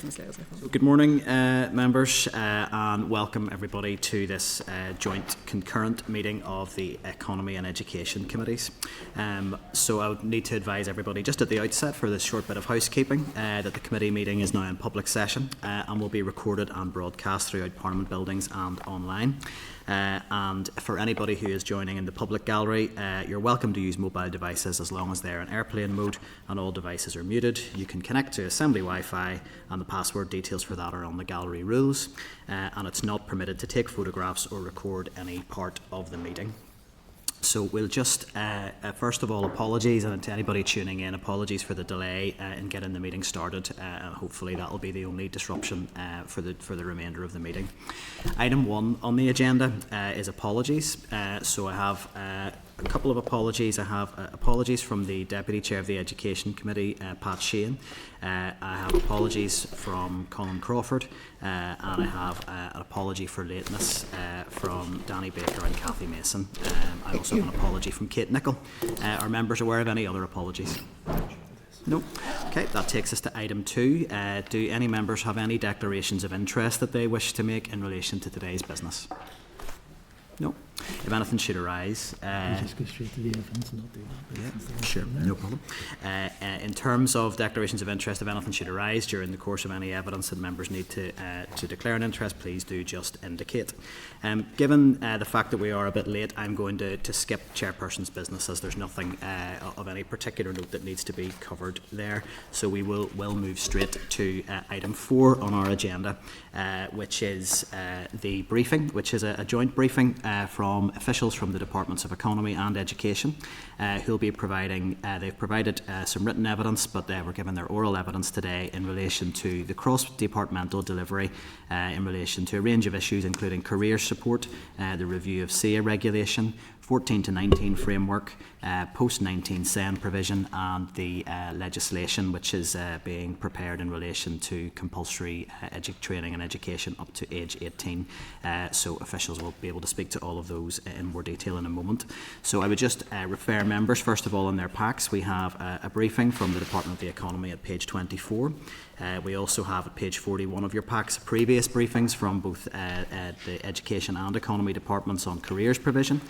going to say. So good morning, members, and welcome everybody to this joint concurrent meeting of the Economy and Education Committees. So I would need to advise everybody just at the outset for this short bit of housekeeping that the committee meeting is now in public session and will be recorded and broadcast throughout Parliament buildings and online. And for anybody who is joining in the public gallery, you're welcome to use mobile devices as long as they're in airplane mode and all devices are muted. You can connect to Assembly Wi-Fi and the password details for that are on the gallery rules, and it's not permitted to take photographs or record any part of the meeting. So we'll just, first of all, apologies, and to anybody tuning in, apologies for the delay in getting the meeting started. Hopefully that will be the only disruption for the remainder of the meeting. Item 1 on the agenda is apologies. So I have a couple of apologies. I have apologies from the Deputy Chair of the Education Committee, Pat Sheehan. I have apologies from Colin Crawford, and I have an apology for lateness from Danny Baker and Cathy Mason. I also have an apology from Kate Nicholl. Are members aware of any other apologies? No. Okay, that takes us to item 2. Do any members have any declarations of interest that they wish to make in relation to today's business? No. If anything should arise... just go straight to the evidence and not do that. Yeah, sure, no problem. In terms of declarations of interest, if anything should arise during the course of any evidence that members need to declare an interest, please do just indicate. Given the fact that we are a bit late, I'm going to skip Chairperson's business as there's nothing of any particular note that needs to be covered there. So we will move straight to item 4 on our agenda, which is the briefing, which is a joint briefing from officials from the Departments of Economy and Education who will be providing, they've provided some written evidence, but they were given their oral evidence today in relation to the cross-departmental delivery in relation to a range of issues including career support, the review of SEA regulation, 14 to 19 framework, post-19 SEN provision, and the legislation which is being prepared in relation to compulsory training and education up to age 18. So officials will be able to speak to all of those in more detail in a moment. So I would just refer members, first of all, in their packs. We have a briefing from the Department of the Economy at page 24. We also have at page 41 of your packs previous briefings from both the Education and Economy departments on careers provision.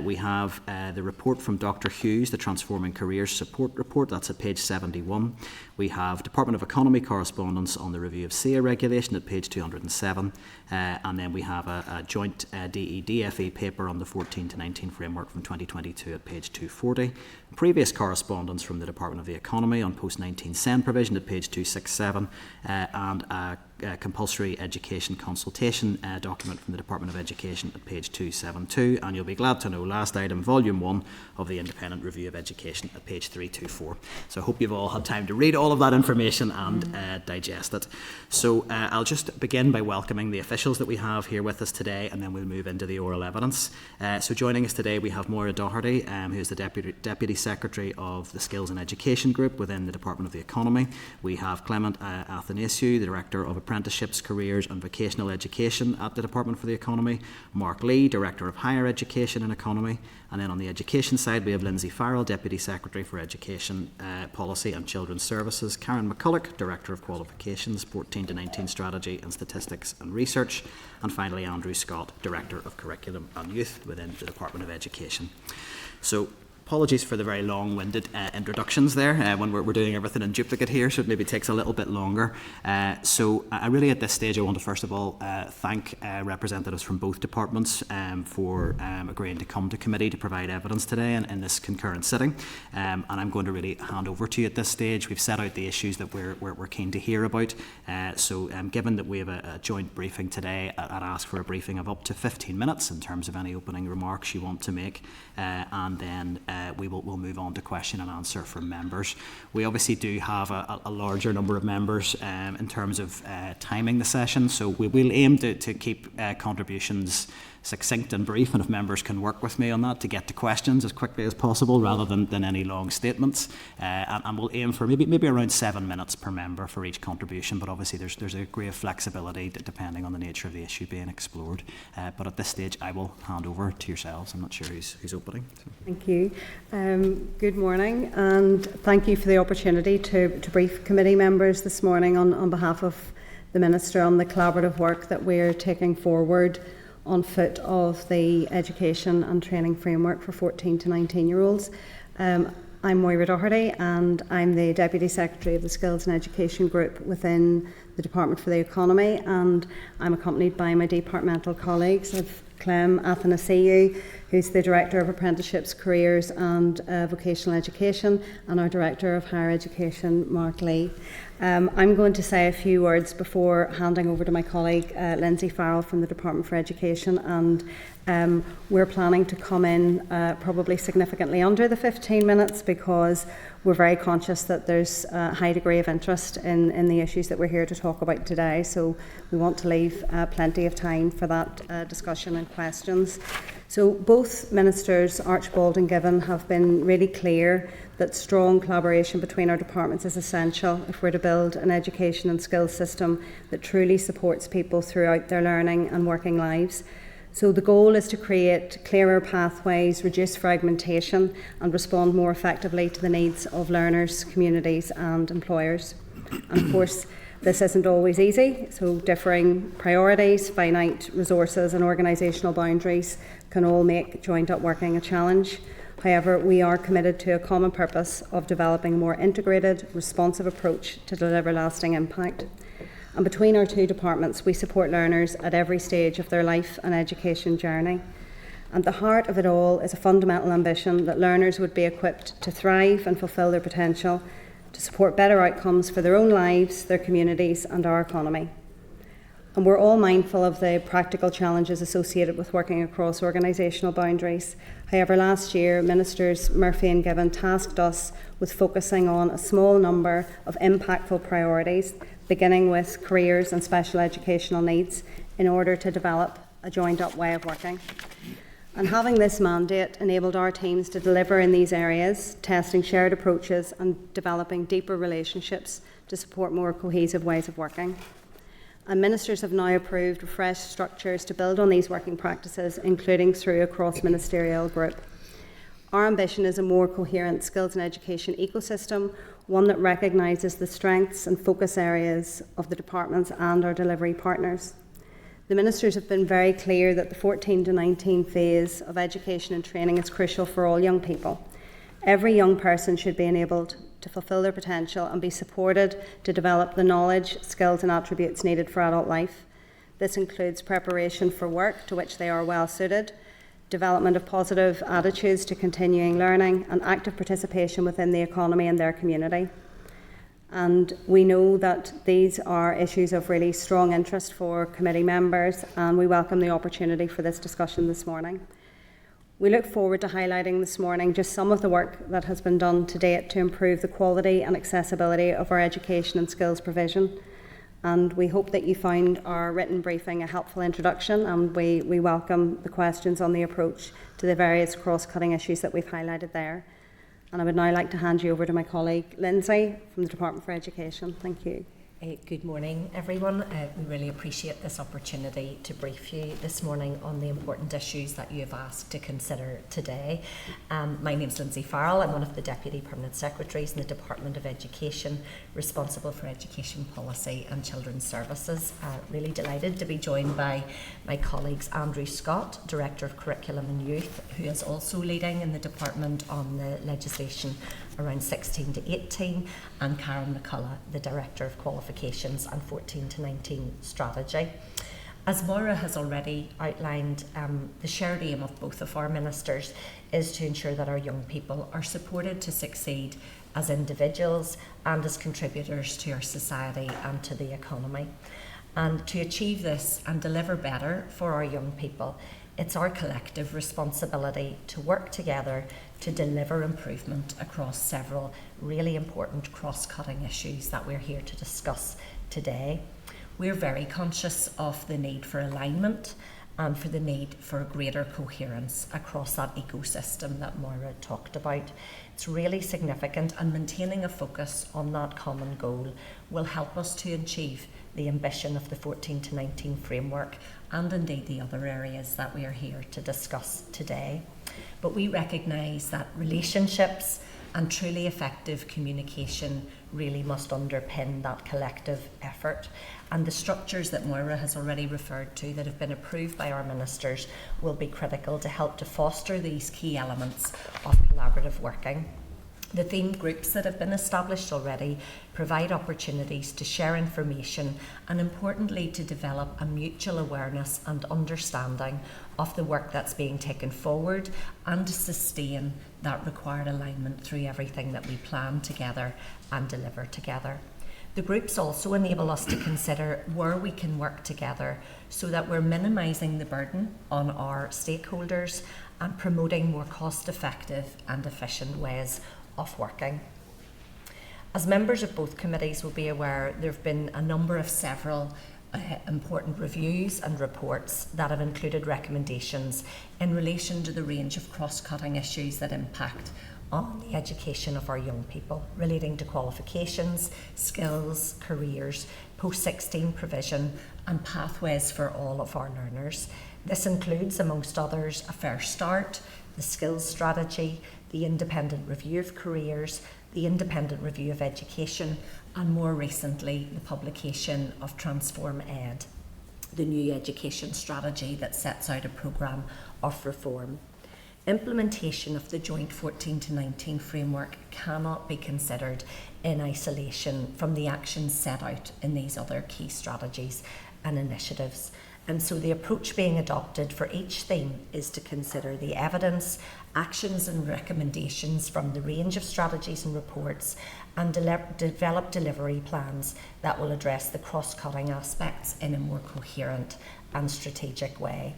We have the report from Dr Hughes, the Transforming Careers Support Report, that's at page 71. We have Department of Economy correspondence on the review of SEA regulation at page 207. And then we have a joint DE-DFE paper on the 14 to 19 framework from 2022 at page 240. Previous correspondence from the Department of the Economy on post-19 SEN provision at page 267, and a compulsory education consultation document from the Department of Education at page 272, and you'll be glad to know last item, volume 1 of the Independent Review of Education at page 324. So I hope you've all had time to read all of that information and digest it. So I'll just begin by welcoming the officials that we have here with us today, and then we'll move into the oral evidence. So joining us today we have Moira Doherty, who is the Deputy Secretary of the Skills and Education Group within the Department of the Economy. We have Clement Athanasiou, the Director of Apprenticeships, Careers and Vocational Education at the Department for the Economy. Mark Lee, Director of Higher Education and Economy. And then on the education side we have Lindsay Farrell, Deputy Secretary for Education Policy and Children's Services. Karen McCulloch, Director of Qualifications, 14 to 19 Strategy and Statistics and Research. And finally Andrew Scott, Director of Curriculum and Youth within the Department of Education. So apologies for the very long-winded introductions there when we're doing everything in duplicate here, so it maybe takes a little bit longer. So I really at this stage I want to first of all thank representatives from both departments for agreeing to come to committee to provide evidence today in this concurrent sitting. And I'm going to really hand over to you at this stage. We've set out the issues that we're keen to hear about. So given that we have a joint briefing today, I'd ask for a briefing of up to 15 minutes in terms of any opening remarks you want to make, and then we'll move on to question and answer from members. We obviously do have a larger number of members in terms of timing the session, so we will aim to keep contributions succinct and brief, and if members can work with me on that to get to questions as quickly as possible rather than any long statements. And we'll aim for maybe around 7 minutes per member for each contribution, but obviously there's a degree of flexibility depending on the nature of the issue being explored. But at this stage I will hand over to yourselves. I'm not sure who's opening. So. Thank you. Good morning, and thank you for the opportunity to brief committee members this morning on behalf of the Minister on the collaborative work that we're taking forward on foot of the education and training framework for 14 to 19-year-olds. I'm Moira Doherty, and I'm the Deputy Secretary of the Skills and Education Group within the Department for the Economy, and I'm accompanied by my departmental colleagues of Clem Athanasiou, who's the Director of Apprenticeships, Careers and Vocational Education, and our Director of Higher Education, Mark Lee. I'm going to say a few words before handing over to my colleague Lindsay Farrell from the Department for Education, and we're planning to come in probably significantly under the 15 minutes because we're very conscious that there's a high degree of interest in the issues that we're here to talk about today, so we want to leave plenty of time for that discussion and questions. So both Ministers, Archibald and Given, have been really clear that strong collaboration between our departments is essential if we're to build an education and skills system that truly supports people throughout their learning and working lives. So the goal is to create clearer pathways, reduce fragmentation and respond more effectively to the needs of learners, communities and employers. And of course, this isn't always easy, so differing priorities, finite resources and organisational boundaries can all make joined-up working a challenge. However, we are committed to a common purpose of developing a more integrated, responsive approach to deliver lasting impact. And between our two departments, we support learners at every stage of their life and education journey. And the heart of it all is a fundamental ambition that learners would be equipped to thrive and fulfil their potential, to support better outcomes for their own lives, their communities and our economy. And we're all mindful of the practical challenges associated with working across organisational boundaries. However, last year, Ministers Murphy and Given tasked us with focusing on a small number of impactful priorities, beginning with careers and special educational needs, in order to develop a joined-up way of working. And having this mandate enabled our teams to deliver in these areas, testing shared approaches and developing deeper relationships to support more cohesive ways of working. And Ministers have now approved refreshed structures to build on these working practices, including through a cross-ministerial group. Our ambition is a more coherent skills and education ecosystem, one that recognises the strengths and focus areas of the departments and our delivery partners. The Ministers have been very clear that the 14 to 19 phase of education and training is crucial for all young people. Every young person should be enabled to fulfil their potential and be supported to develop the knowledge, skills and attributes needed for adult life. This includes preparation for work to which they are well suited, development of positive attitudes to continuing learning and active participation within the economy and their community. And we know that these are issues of really strong interest for committee members, and we welcome the opportunity for this discussion this morning. We look forward to highlighting this morning just some of the work that has been done to date to improve the quality and accessibility of our education and skills provision. And we hope that you found our written briefing a helpful introduction, and we welcome the questions on the approach to the various cross-cutting issues that we've highlighted there. And I would now like to hand you over to my colleague Lindsay from the Department for Education. Thank you. Good morning, everyone. We really appreciate this opportunity to brief you this morning on the important issues that you have asked to consider today. My name is Lindsay Farrell. I'm one of the Deputy Permanent Secretaries in the Department of Education, responsible for education policy and children's services. Really delighted to be joined by my colleagues Andrew Scott, Director of Curriculum and Youth, who is also leading in the department on the legislation around 16 to 18, and Karen McCullough, the Director of Qualifications and 14 to 19 Strategy. As Moira has already outlined, the shared aim of both of our ministers is to ensure that our young people are supported to succeed as individuals and as contributors to our society and to the economy. And to achieve this and deliver better for our young people, it's our collective responsibility to work together to deliver improvement across several really important cross-cutting issues that we're here to discuss today. We're very conscious of the need for alignment and for the need for greater coherence across that ecosystem that Moira talked about. It's really significant, and maintaining a focus on that common goal will help us to achieve the ambition of the 14 to 19 framework, and indeed the other areas that we are here to discuss today. But we recognise that relationships and truly effective communication really must underpin that collective effort. And the structures that Moira has already referred to that have been approved by our ministers will be critical to help to foster these key elements of collaborative working. The themed groups that have been established already provide opportunities to share information and, importantly, to develop a mutual awareness and understanding of the work that's being taken forward, and to sustain that required alignment through everything that we plan together and deliver together. The groups also enable us to consider where we can work together so that we're minimising the burden on our stakeholders and promoting more cost-effective and efficient ways of working. As members of both committees will be aware, there have been a number of several important reviews and reports that have included recommendations in relation to the range of cross-cutting issues that impact on the education of our young people, relating to qualifications, skills, careers, post-16 provision and pathways for all of our learners. This includes, amongst others, a fair start, the skills strategy, the independent review of careers, the independent review of education, and more recently the publication of Transform Ed, the new education strategy that sets out a programme of reform. Implementation of the joint 14 to 19 framework cannot be considered in isolation from the actions set out in these other key strategies and initiatives. And so the approach being adopted for each theme is to consider the evidence, actions and recommendations from the range of strategies and reports, and develop delivery plans that will address the cross-cutting aspects in a more coherent and strategic way.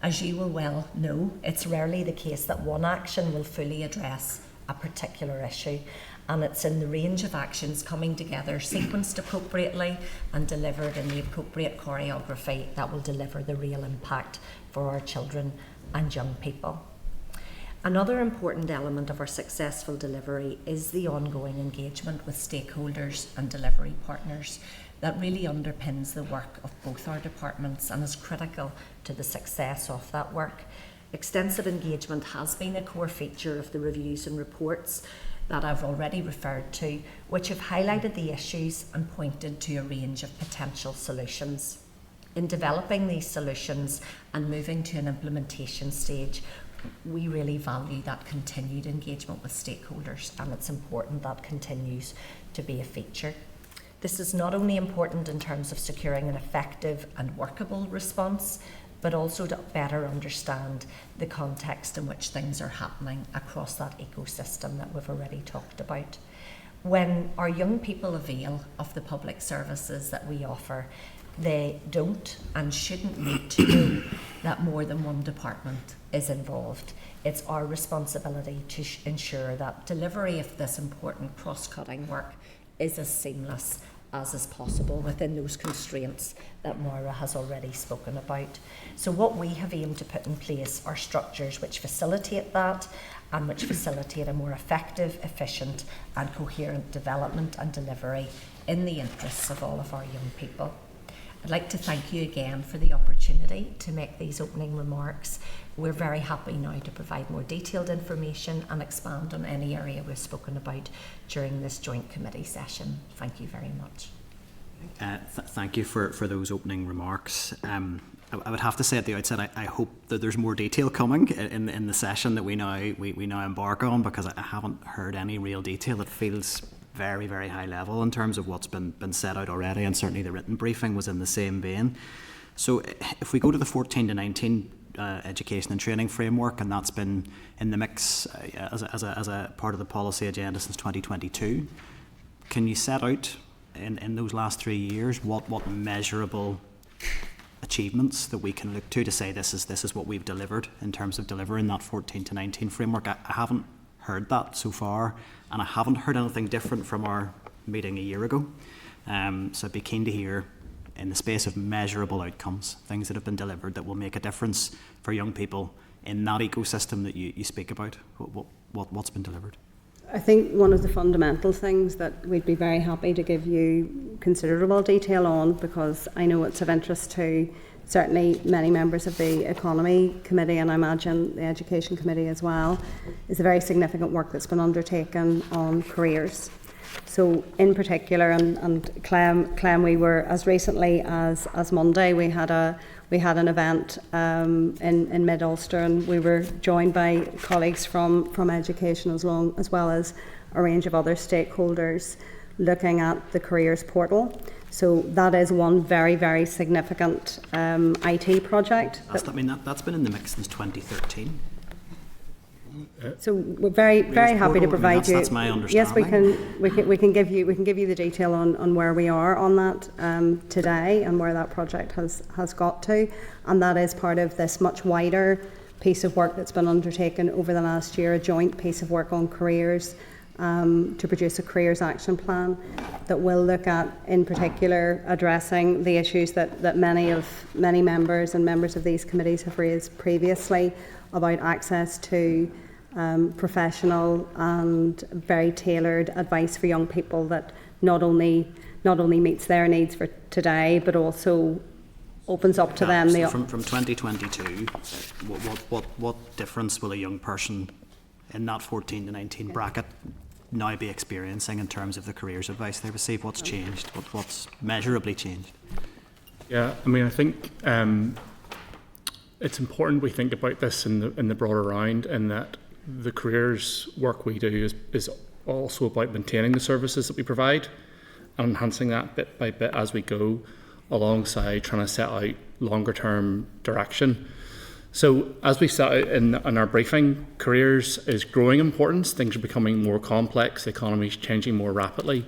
As you will well know, it's rarely the case that one action will fully address a particular issue, and it's in the range of actions coming together, sequenced appropriately and delivered in the appropriate choreography that will deliver the real impact for our children and young people. Another important element of our successful delivery is the ongoing engagement with stakeholders and delivery partners that really underpins the work of both our departments and is critical to the success of that work. Extensive engagement has been a core feature of the reviews and reports that I've already referred to, which have highlighted the issues and pointed to a range of potential solutions. In developing these solutions and moving to an implementation stage, we really value that continued engagement with stakeholders, and it's important that continues to be a feature. This is not only important in terms of securing an effective and workable response, but also to better understand the context in which things are happening across that ecosystem that we've already talked about. When our young people avail of the public services that we offer, they don't and shouldn't need to know that more than one department is involved. It's our responsibility to ensure that delivery of this important cross-cutting work is as seamless as is possible within those constraints that Moira has already spoken about. So what we have aimed to put in place are structures which facilitate that and which facilitate a more effective, efficient and coherent development and delivery in the interests of all of our young people. I'd like to thank you again for the opportunity to make these opening remarks. We're very happy now to provide more detailed information and expand on any area we've spoken about during this joint committee session. Thank you very much. Thank you for those opening remarks. I would have to say at the outset, I hope that there's more detail coming in the session that we now embark on, because I haven't heard any real detail. It feels very, very high level in terms of what's been set out already, and certainly the written briefing was in the same vein. So if we go to the 14 to 19 education and training framework, and that's been in the mix as a part of the policy agenda since 2022, can you set out in those last 3 years what measurable achievements that we can look to say this is what we've delivered in terms of delivering that 14 to 19 framework? I haven't heard that so far, and I haven't heard anything different from our meeting a year ago. So I'd be keen to hear in the space of measurable outcomes, things that have been delivered that will make a difference for young people in that ecosystem that you speak about? What's been delivered? I think one of the fundamental things that we'd be very happy to give you considerable detail on, because I know it's of interest to certainly many members of the Economy Committee, and I imagine the Education Committee as well, is the very significant work that's been undertaken on careers. So in particular, and Clem, we were, as recently as Monday, we had an event in Mid-Ulster, and we were joined by colleagues from education as well as a range of other stakeholders looking at the careers portal. So that is one very, very significant IT project. That's been in the mix since 2013. So we're very happy to provide you. That's my understanding. Yes, we can give you the detail on where we are on that today and where that project has got to, and that is part of this much wider piece of work that's been undertaken over the last year, a joint piece of work on careers to produce a careers action plan that will look at, in particular, addressing the issues that many members of these committees have raised previously about access to professional and very tailored advice for young people that not only meets their needs for today, but also opens up to them. So from 2022, what difference will a young person in that 14 to 19 bracket now be experiencing in terms of the careers advice they receive? What's changed? What's measurably changed? Yeah, I mean, I think it's important we think about this in the broader round, and that the careers work we do is also about maintaining the services that we provide and enhancing that bit by bit as we go, alongside trying to set out longer term direction. So as we set out in our briefing, careers is growing importance. Things are becoming more complex, the economy is changing more rapidly,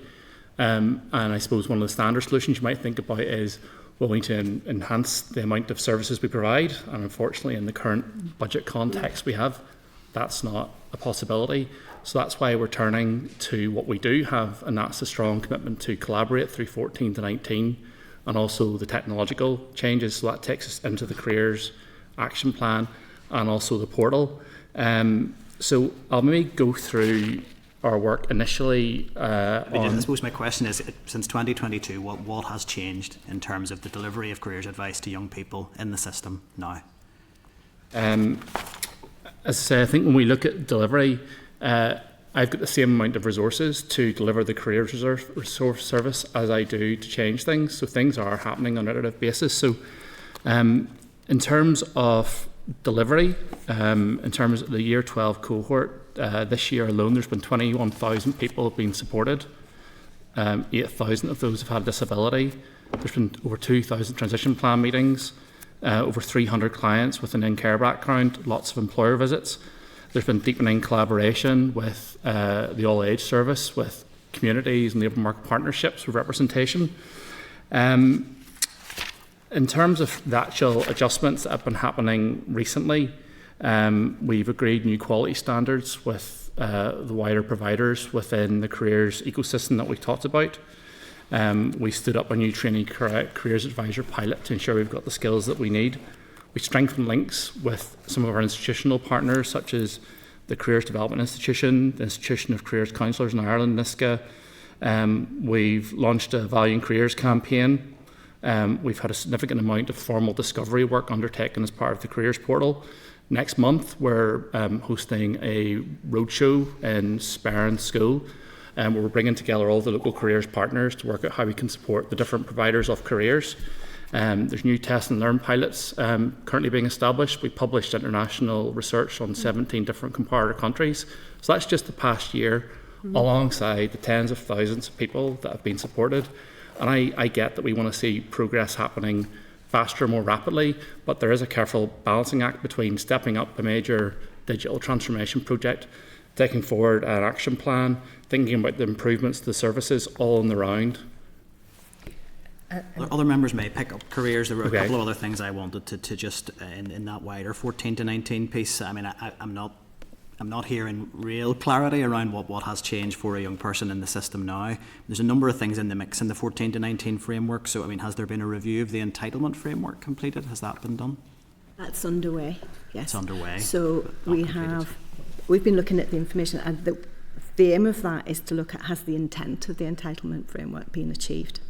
and I suppose one of the standard solutions you might think about is, well, we need to enhance the amount of services we provide, and unfortunately in the current budget context we have, that's not a possibility. So that's why we're turning to what we do have, and that's a strong commitment to collaborate through 14 to 19, and also the technological changes. So that takes us into the careers action plan and also the portal. So I'll maybe go through our work initially. I suppose my question is, since 2022, what has changed in terms of the delivery of careers advice to young people in the system now? As I say, I think when we look at delivery, I've got the same amount of resources to deliver the careers resource service as I do to change things. So things are happening on an iterative basis. So in terms of delivery, in terms of the year 12 cohort, this year alone there's been 21,000 people have been supported. 8,000 of those have had a disability. There's been over 2,000 transition plan meetings, over 300 clients with an in-care background, lots of employer visits. There's been deepening collaboration with the All Age Service, with communities and labour market partnerships with representation. In terms of the actual adjustments that have been happening recently, we've agreed new quality standards with the wider providers within the careers ecosystem that we talked about. We stood up a new trainee careers advisor pilot to ensure we've got the skills that we need. We strengthened links with some of our institutional partners, such as the Careers Development Institution, the Institution of Careers Counsellors in Ireland, NISCA. We've launched a Value in Careers campaign. We've had a significant amount of formal discovery work undertaken as part of the Careers Portal. Next month, we're hosting a roadshow in Sperrin School, where we're bringing together all the local careers partners to work out how we can support the different providers of careers. There's new test and learn pilots currently being established. We published international research on 17 different comparator countries. So that's just the past year, alongside the tens of thousands of people that have been supported. And I get that we want to see progress happening faster, more rapidly, but there is a careful balancing act between stepping up a major digital transformation project, taking forward an action plan, thinking about the improvements to the services all in the round. Other members may pick up careers. There were a Okay. couple of other things I wanted to just in that wider 14 to 19 piece. I mean, I'm I'm not hearing real clarity around what has changed for a young person in the system now. There's a number of things in the mix in the 14 to 19 framework. So, I mean, has there been a review of the entitlement framework completed? Has that been done? That's underway, yes. It's underway. So Not we've been looking at the information, and the aim of that is to look at, has the intent of the entitlement framework been achieved?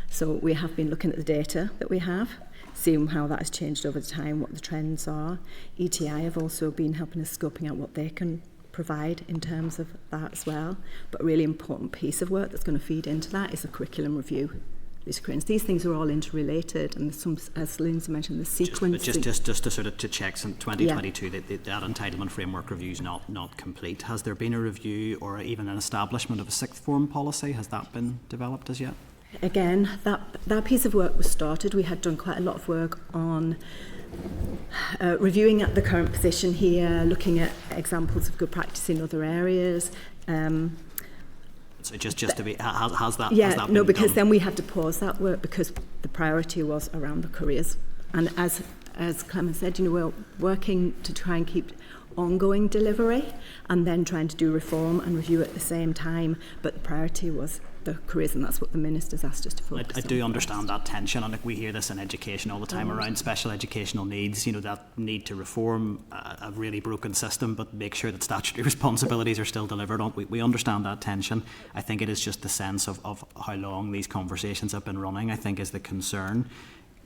So we have been looking at the data that we have, seeing how that has changed over time, what the trends are. ETI have also been helping us scoping out what they can provide in terms of that as well. But a really important piece of work that's going to feed into that is a curriculum review. These things are all interrelated, and some, as Lindsay mentioned, the sequence. Just to sort of to check, in 2022, that entitlement framework review is not complete. Has there been a review or even an establishment of a sixth form policy? Has that been developed as yet? Again, that piece of work was started. We had done quite a lot of work on reviewing at the current position here, looking at examples of good practice in other areas. So just to be, has that no, been because done? then we had to pause that work because the priority was around the careers. And as Clement said, we're working to try and keep ongoing delivery and then trying to do reform and review at the same time. But the priority was the careers, and that's what the Minister's asked us to focus on. I do understand that tension, and we hear this in education all the time around special educational needs, that need to reform a really broken system but make sure that statutory responsibilities are still delivered on. We understand that tension. I think it is just the sense of how long these conversations have been running, I think, is the concern.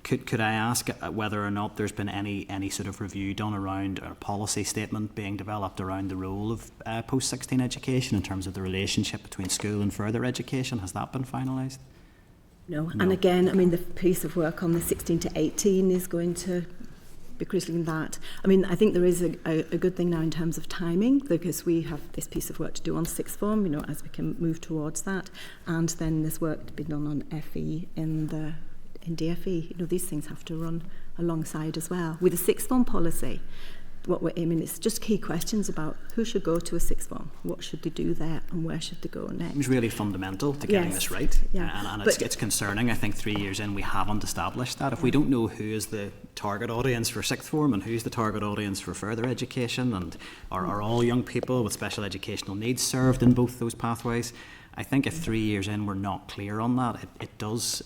Could I ask whether or not there's been any sort of review done around a policy statement being developed around the role of post-16 education in terms of the relationship between school and further education? Has that been finalised? No. And again, I mean, the piece of work on the 16 to 18 is going to be critical in that. I mean, I think there is a good thing now in terms of timing, because we have this piece of work to do on sixth form, as we can move towards that. And then there's work to be done on FE in DFE. These things have to run alongside as well. With a sixth form policy, what we're aiming is just key questions about who should go to a sixth form, what should they do there, and where should they go next. It's really fundamental to getting this right. Yeah. And it's concerning. I think 3 years in we haven't established that. If we don't know who is the target audience for sixth form and who's the target audience for further education, and are all young people with special educational needs served in both those pathways, I think if 3 years in we're not clear on that, it does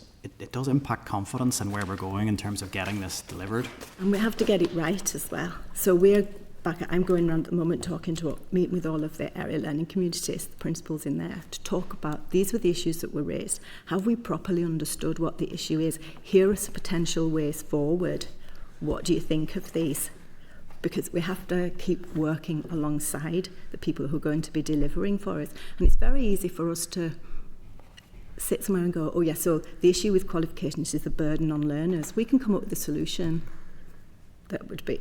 impact confidence in where we're going in terms of getting this delivered. And we have to get it right as well. So I'm going around at the moment meeting with all of the area learning communities, the principals in there, to talk about these were the issues that were raised. Have we properly understood what the issue is? Here are some potential ways forward. What do you think of these? Because we have to keep working alongside the people who are going to be delivering for us. And it's very easy for us to sit somewhere and go, oh yeah, so the issue with qualifications is the burden on learners. We can come up with a solution that would be,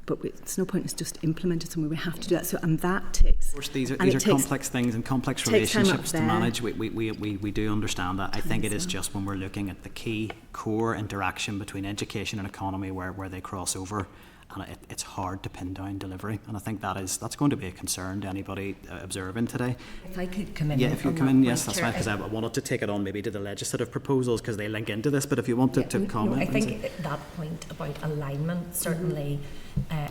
but it's no point in us just implementing something. We have to do that. So, and that takes. Of course, these are complex things and complex relationships to manage. We do understand that. I think it is just when we're looking at the key core interaction between education and economy where they cross over. And it's hard to pin down delivery, and I think that's going to be a concern to anybody observing today. If I could come in, if you come in, yes, that's fine. Because I wanted to take it on maybe to the legislative proposals because they link into this. But if you want to comment, I think that point about alignment certainly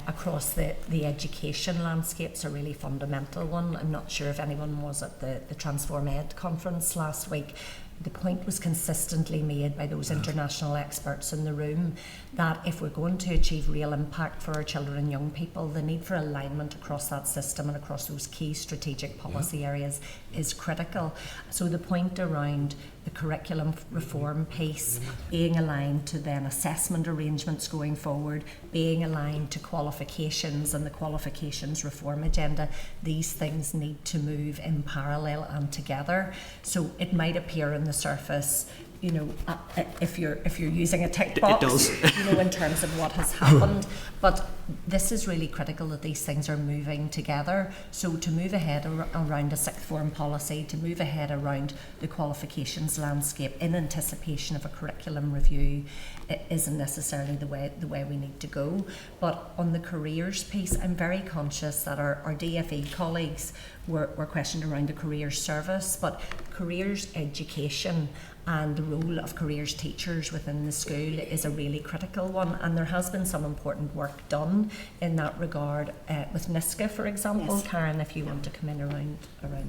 across the education landscape's a really fundamental one. I'm not sure if anyone was at the Transform Ed conference last week. The point was consistently made by those international experts in the room that if we're going to achieve real impact for our children and young people, the need for alignment across that system and across those key strategic policy areas is critical. So the point around the curriculum reform piece, being aligned to then assessment arrangements going forward, being aligned to qualifications and the qualifications reform agenda, these things need to move in parallel and together. So it might appear on the surface, if you're using a tick box, it does. In terms of what has happened. But this is really critical that these things are moving together. So to move ahead around a sixth form policy, to move ahead around the qualifications landscape in anticipation of a curriculum review, it isn't necessarily the way we need to go. But on the careers piece, I'm very conscious that our DFE colleagues were questioned around the careers service, but careers education and the role of careers teachers within the school is a really critical one, and there has been some important work done done in that regard with NISCA, for example. Yes. Karen, if you want to come in around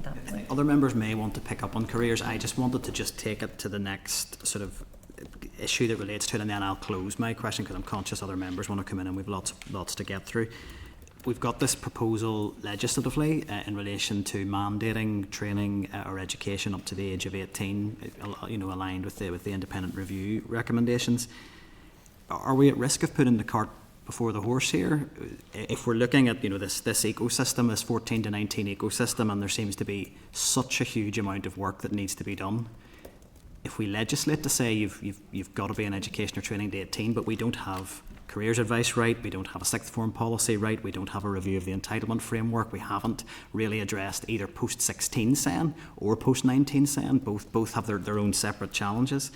that point. Other members may want to pick up on careers. I just wanted to just take it to the next sort of issue that relates to it, and then I'll close my question because I'm conscious other members want to come in and we've lots to get through. We've got this proposal legislatively in relation to mandating training or education up to the age of 18, aligned with the independent review recommendations. Are we at risk of putting the cart before the horse here? If we're looking at this ecosystem, this 14 to 19 ecosystem, and there seems to be such a huge amount of work that needs to be done, if we legislate to say you've got to be in education or training to 18, but we don't have careers advice right, we don't have a sixth form policy right, we don't have a review of the entitlement framework, we haven't really addressed either post 16 SEN or post 19 SEN, both have their own separate challenges.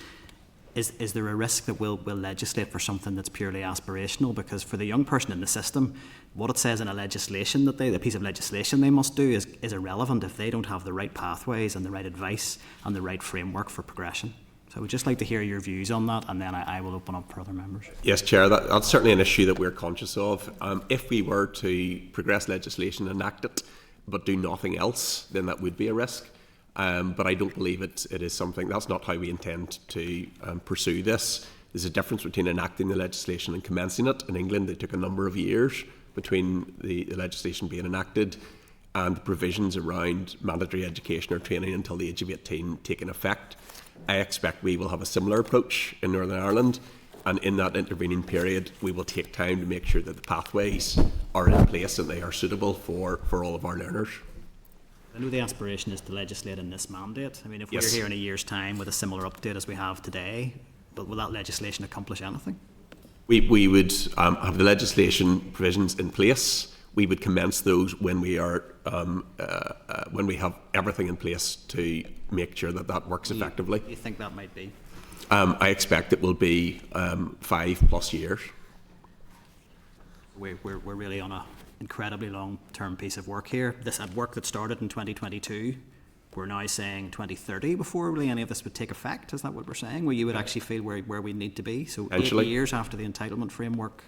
Is there a risk that we'll legislate for something that's purely aspirational? Because for the young person in the system, what it says in a legislation the piece of legislation they must do is irrelevant if they don't have the right pathways and the right advice and the right framework for progression. So I would just like to hear your views on that, and then I will open up for other members. Yes, Chair, that's certainly an issue that we're conscious of. If we were to progress legislation and enact it, but do nothing else, then that would be a risk. But I don't believe it is something, that's not how we intend to pursue this. There's a difference between enacting the legislation and commencing it. In England, it took a number of years between the legislation being enacted and the provisions around mandatory education or training until the age of 18 taking effect. I expect we will have a similar approach in Northern Ireland, and in that intervening period we will take time to make sure that the pathways are in place and they are suitable for all of our learners. I know the aspiration is to legislate in this mandate. I mean, if Yes. we're here in a year's time with a similar update as we have today, but will that legislation accomplish anything? We would have the legislation provisions in place. We would commence those when we are when we have everything in place to make sure that works effectively. Do you think that might be? I expect it will be 5+ years. We're really on a incredibly long-term piece of work here. This work that started in 2022, we're now saying 2030 before really any of this would take effect. Is that what we're saying? Where you would actually feel where we need to be? So 8 years after the entitlement framework.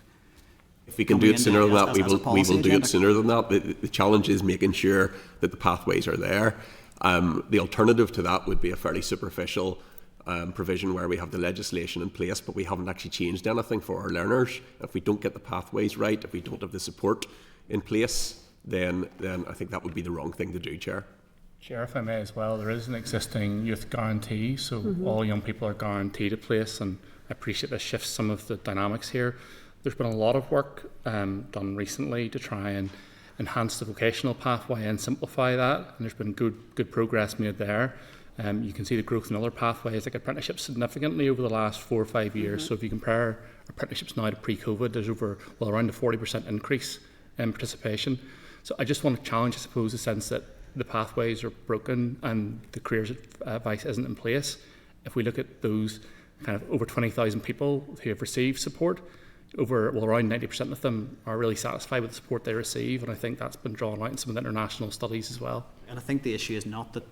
If we can do it sooner than that, we will do it agenda. sooner than that. The challenge is making sure that the pathways are there. The alternative to that would be a fairly superficial provision where we have the legislation in place, but we haven't actually changed anything for our learners. If we don't get the pathways right, if we don't have the support in place, then I think that would be the wrong thing to do, Chair. Chair, if I may as well, there is an existing youth guarantee, so all young people are guaranteed a place, and I appreciate this shifts some of the dynamics here. There's been a lot of work done recently to try and enhance the vocational pathway and simplify that, and there's been good progress made there. You can see the growth in other pathways like apprenticeships significantly over the last 4 or 5 years. So if you compare apprenticeships now to pre-COVID, there's around a 40% increase in participation. So I just want to challenge, I suppose, the sense that the pathways are broken and the careers advice isn't in place. If we look at those kind of over 20,000 people who have received support, around 90% of them are really satisfied with the support they receive, and I think that's been drawn out in some of the international studies as well. And I think the issue is not that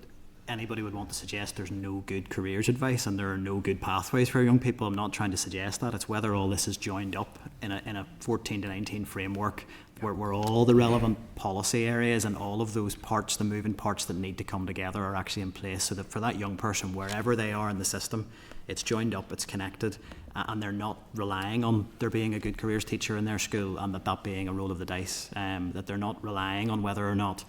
anybody would want to suggest there's no good careers advice and there are no good pathways for young people. I'm not trying to suggest that. It's whether all this is joined up in a 14 to 19 framework where all the relevant policy areas and all of those parts, the moving parts that need to come together, are actually in place, so that for that young person, wherever they are in the system, it's joined up, it's connected, and they're not relying on there being a good careers teacher in their school and that being a roll of the dice, that they're not relying on whether or not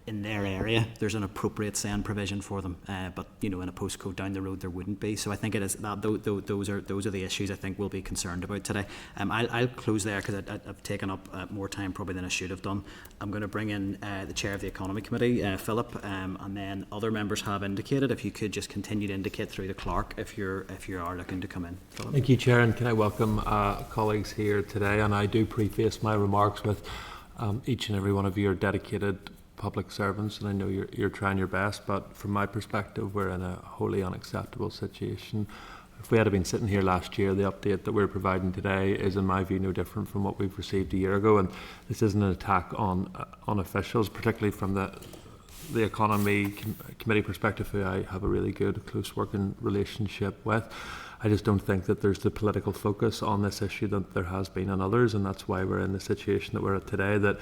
in their area there's an appropriate SEN provision for them, but in a postcode down the road there wouldn't be. So I think it is that those are the issues I think we'll be concerned about today. I'll close there because I've taken up more time probably than I should have done. I'm going to bring in the chair of the Economy Committee, Philip, and then other members have indicated. If you could just continue to indicate through the clerk if you are looking to come in. Philip. Thank you, Chair, and can I welcome colleagues here today? And I do preface my remarks with each and every one of you are dedicated public servants, and I know you're trying your best, but from my perspective we're in a wholly unacceptable situation. If we had been sitting here last year, the update that we're providing today is in my view no different from what we've received a year ago, and this isn't an attack on officials, particularly from the the economy committee perspective, who I have a really good, close working relationship with, I just don't think that there's the political focus on this issue that there has been on others, and that's why we're in the situation that we're at today. That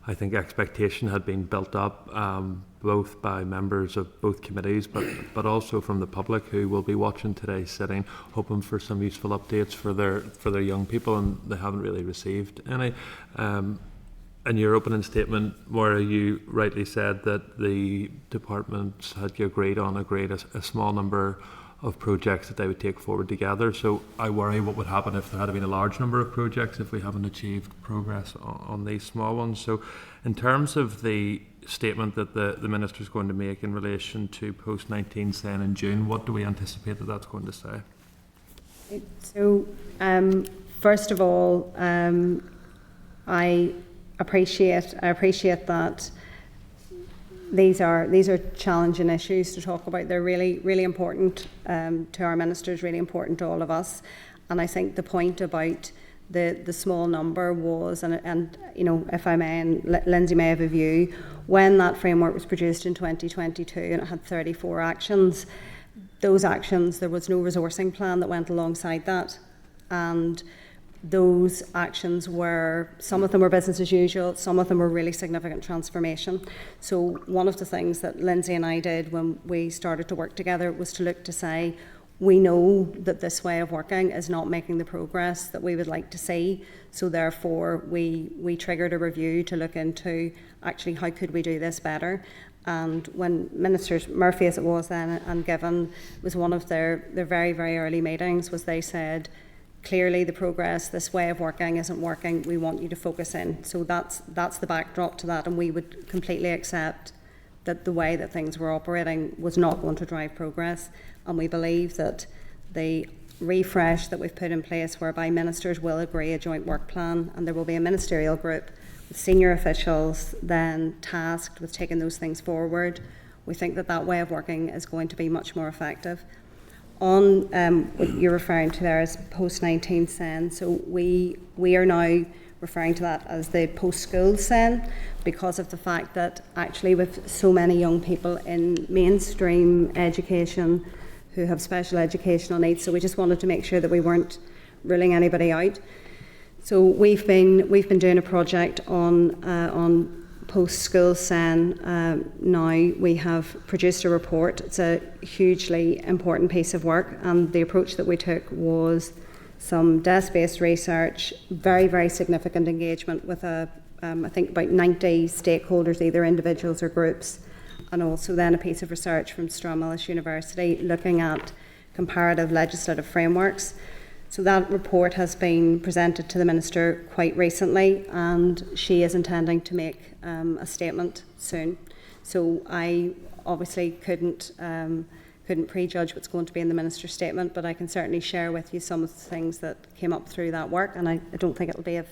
I think expectation had been built up both by members of both committees, but also from the public who will be watching today's sitting, hoping for some useful updates for their young people, and they haven't really received any. In your opening statement, Maura, you rightly said that the departments had agreed a small number of projects that they would take forward together. So I worry what would happen if there had been a large number of projects if we haven't achieved progress on these small ones. So in terms of the statement that the Minister is going to make in relation to post-19 SEN in June, what do we anticipate that that's going to say? So first of all, I appreciate that these are challenging issues to talk about. They're really important to our ministers, really important to all of us. And I think the point about the small number was, and you know, if I may, and Lindsay may have a view, when that framework was produced in 2022 and it had 34 actions, those actions, there was no resourcing plan that went alongside that. And those actions were, some of them were business as usual, some of them were really significant transformation. So one of the things that Lindsay and I did when we started to work together was to look to say, we know that this way of working is not making the progress that we would like to see. So therefore we triggered a review to look into actually how could we do this better. And when Ministers Murphy, as it was then, and Given, was one of their very, very early meetings, was they said, clearly the progress, this way of working isn't working, we want you to focus in. So that's the backdrop to that, and we would completely accept that the way that things were operating was not going to drive progress. And we believe that the refresh that we've put in place, whereby ministers will agree a joint work plan and there will be a ministerial group with senior officials then tasked with taking those things forward, we think that way of working is going to be much more effective. On what you're referring to there as post-19 SEN, so we are now referring to that as the post-school SEN, because of the fact that actually with so many young people in mainstream education who have special educational needs, so we just wanted to make sure that we weren't ruling anybody out. So we've been doing a project on post-school SEN. Now we have produced a report. It's a hugely important piece of work, and the approach that we took was some desk-based research, very, very significant engagement with I think about 90 stakeholders, either individuals or groups, and also then a piece of research from Stranmillis University looking at comparative legislative frameworks. So that report has been presented to the Minister quite recently, and she is intending to make a statement soon. So I obviously couldn't prejudge what's going to be in the Minister's statement, but I can certainly share with you some of the things that came up through that work, and I don't think it'll be of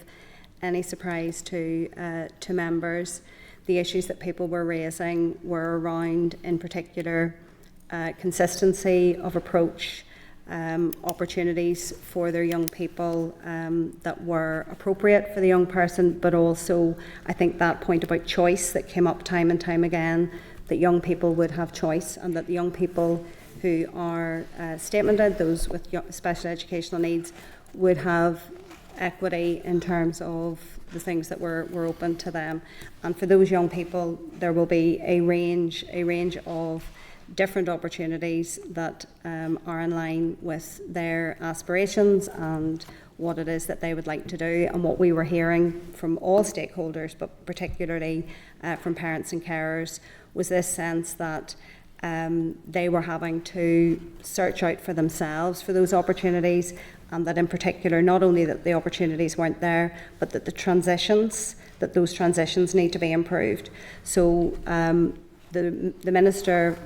any surprise to members. The issues that people were raising were around, in particular, consistency of approach, opportunities for their young people that were appropriate for the young person, but also I think that point about choice that came up time and time again, that young people would have choice, and that the young people who are statemented, those with special educational needs, would have equity in terms of the things that were open to them. And for those young people, there will be a range of different opportunities that are in line with their aspirations and what it is that they would like to do. And what we were hearing from all stakeholders, but particularly from parents and carers, was this sense that they were having to search out for themselves for those opportunities, and that in particular, not only that the opportunities weren't there, but that those transitions need to be improved. So the Minister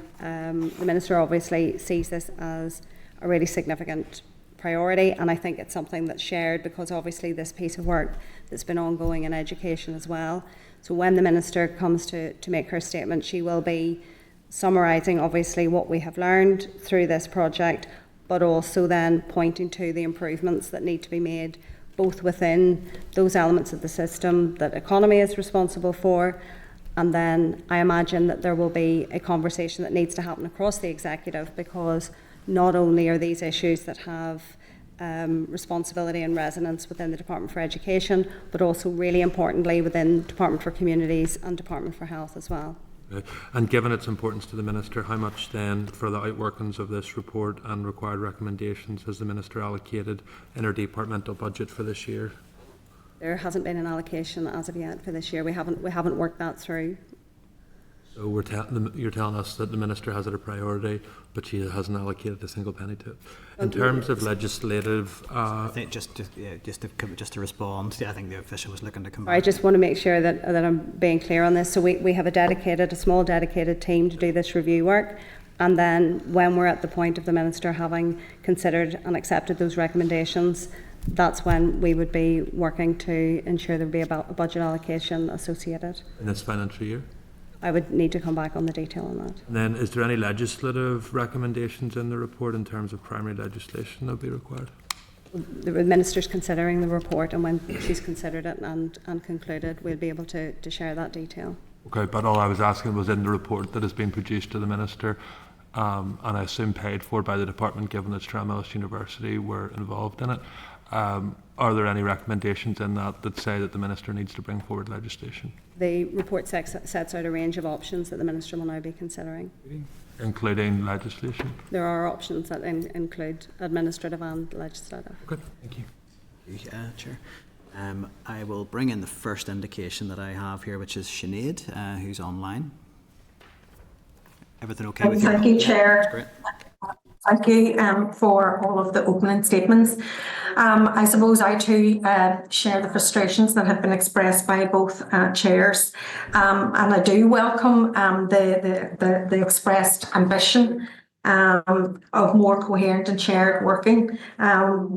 obviously sees this as a really significant priority, and I think it's something that's shared, because obviously this piece of work that's been ongoing in education as well. So when the Minister comes to make her statement, she will be summarising obviously what we have learned through this project, but also then pointing to the improvements that need to be made, both within those elements of the system that economy is responsible for, And then I imagine that there will be a conversation that needs to happen across the executive, because not only are these issues that have responsibility and resonance within the Department for Education, but also really importantly within Department for Communities and Department for Health as well. Okay. And given its importance to the Minister, how much then for the outworkings of this report and required recommendations has the Minister allocated in her departmental budget for this year? There hasn't been an allocation as of yet for this year. We haven't worked that through. So you're telling us that the Minister has it a priority, but she hasn't allocated a single penny to it. In terms of legislative, I think just to respond, I think the official was looking to come back. I just want to make sure that I'm being clear on this. So we have a small dedicated team to do this review work, and then when we're at the point of the Minister having considered and accepted those recommendations, that's when we would be working to ensure there would be a budget allocation associated. in this financial year. I would need to come back on the detail on that. And then, is there any legislative recommendations in the report in terms of primary legislation that would be required? The Minister's considering the report, and when she's considered it and concluded, we'll be able to share that detail. Okay, but all I was asking was in the report that has been produced to the Minister, and I assume paid for by the department, given that Stranmillis University were involved in it. Are there any recommendations in that say that the Minister needs to bring forward legislation? The report sets out a range of options that the Minister will now be considering. Including legislation? There are options that include administrative and legislative. Okay, thank you. Chair. I will bring in the first indication that I have here, which is Sinead, who's online. Everything okay with you? Thank you, Chair. That's great. Thank you for all of the opening statements. I suppose I too share the frustrations that have been expressed by both chairs, and I do welcome the expressed ambition of more coherent and shared working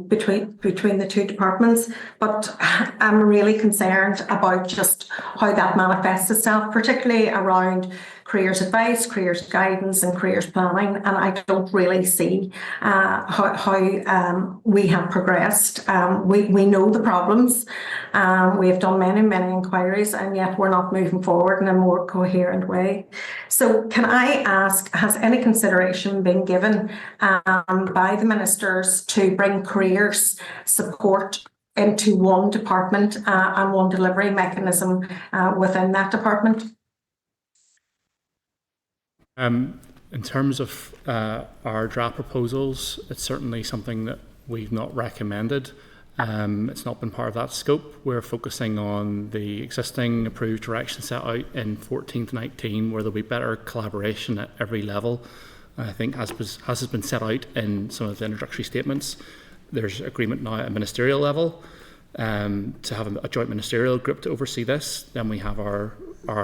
between the two departments. But I'm really concerned about just how that manifests itself, particularly around careers advice, careers guidance and careers planning, and I don't really see how we have progressed. We know the problems, we have done many inquiries, and yet we're not moving forward in a more coherent way. So can I ask, has any consideration been given by the ministers to bring careers support into one department and one delivery mechanism within that department? In terms of our draft proposals, it's certainly something that we've not recommended. It's not been part of that scope. We're focusing on the existing approved direction set out in 14 to 19, where there'll be better collaboration at every level. I think as has been set out in some of the introductory statements, there's agreement now at a ministerial level to have a joint ministerial group to oversee this. Then we have our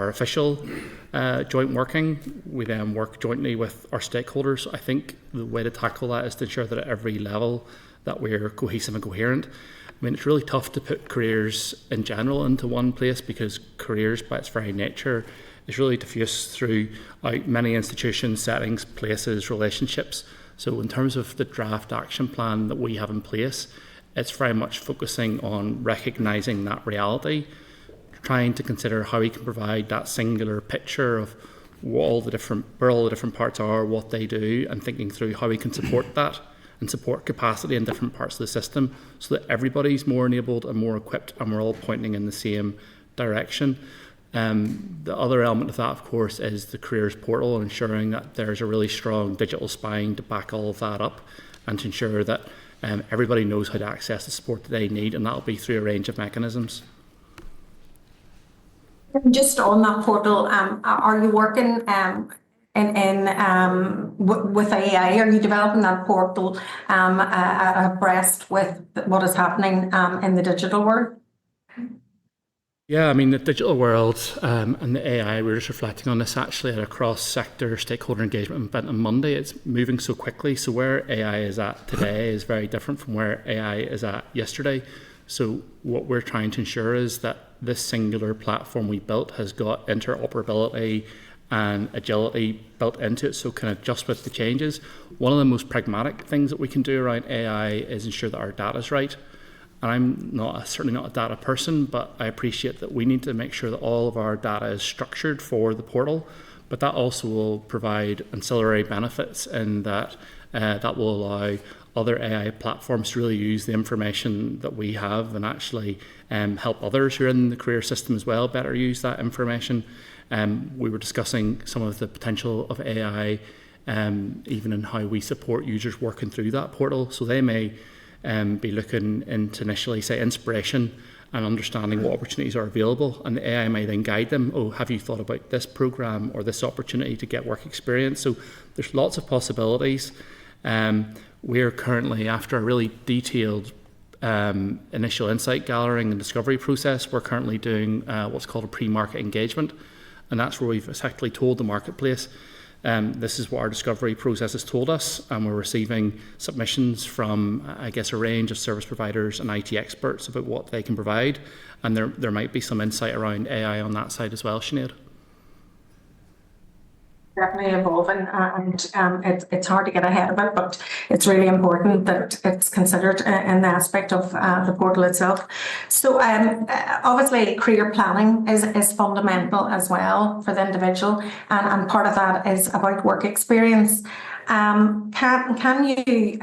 official joint working. We then work jointly with our stakeholders. I think the way to tackle that is to ensure that at every level that we're cohesive and coherent. I mean, it's really tough to put careers in general into one place, because careers by its very nature is really diffuse throughout many institutions, settings, places, relationships. So in terms of the draft action plan that we have in place, it's very much focusing on recognising that reality, trying to consider how we can provide that singular picture of where all the different parts are, what they do, and thinking through how we can support that and support capacity in different parts of the system so that everybody's more enabled and more equipped and we're all pointing in the same direction. The other element of that, of course, is the careers portal, and ensuring that there's a really strong digital spine to back all of that up and to ensure that everybody knows how to access the support that they need, and that'll be through a range of mechanisms. Just on that portal, are you working with AI? Are you developing that portal abreast with what is happening in the digital world? Yeah, I mean, the digital world and the AI, we're just reflecting on this actually at a cross-sector stakeholder engagement event on Monday. It's moving so quickly. So where AI is at today is very different from where AI is at yesterday. So what we're trying to ensure is that this singular platform we built has got interoperability and agility built into it, so can adjust with the changes. One of the most pragmatic things that we can do around AI is ensure that our data is right. And I'm certainly not a data person, but I appreciate that we need to make sure that all of our data is structured for the portal. But that also will provide ancillary benefits in that that will allow other AI platforms to really use the information that we have and actually help others who are in the career system as well better use that information. We were discussing some of the potential of AI even in how we support users working through that portal. So they may be looking into initially, say, inspiration and understanding what opportunities are available, and the AI may then guide them. Oh, have you thought about this program or this opportunity to get work experience? So there's lots of possibilities. We're currently, after a really detailed initial insight gathering and discovery process, we're currently doing what's called a pre-market engagement, and that's where we've effectively told the marketplace this is what our discovery process has told us, and we're receiving submissions from, I guess, a range of service providers and IT experts about what they can provide, and there might be some insight around AI on that side as well, Sinead. Definitely evolving, and it's hard to get ahead of it, but it's really important that it's considered in the aspect of the portal itself. So obviously career planning is fundamental as well for the individual, and part of that is about work experience. Can you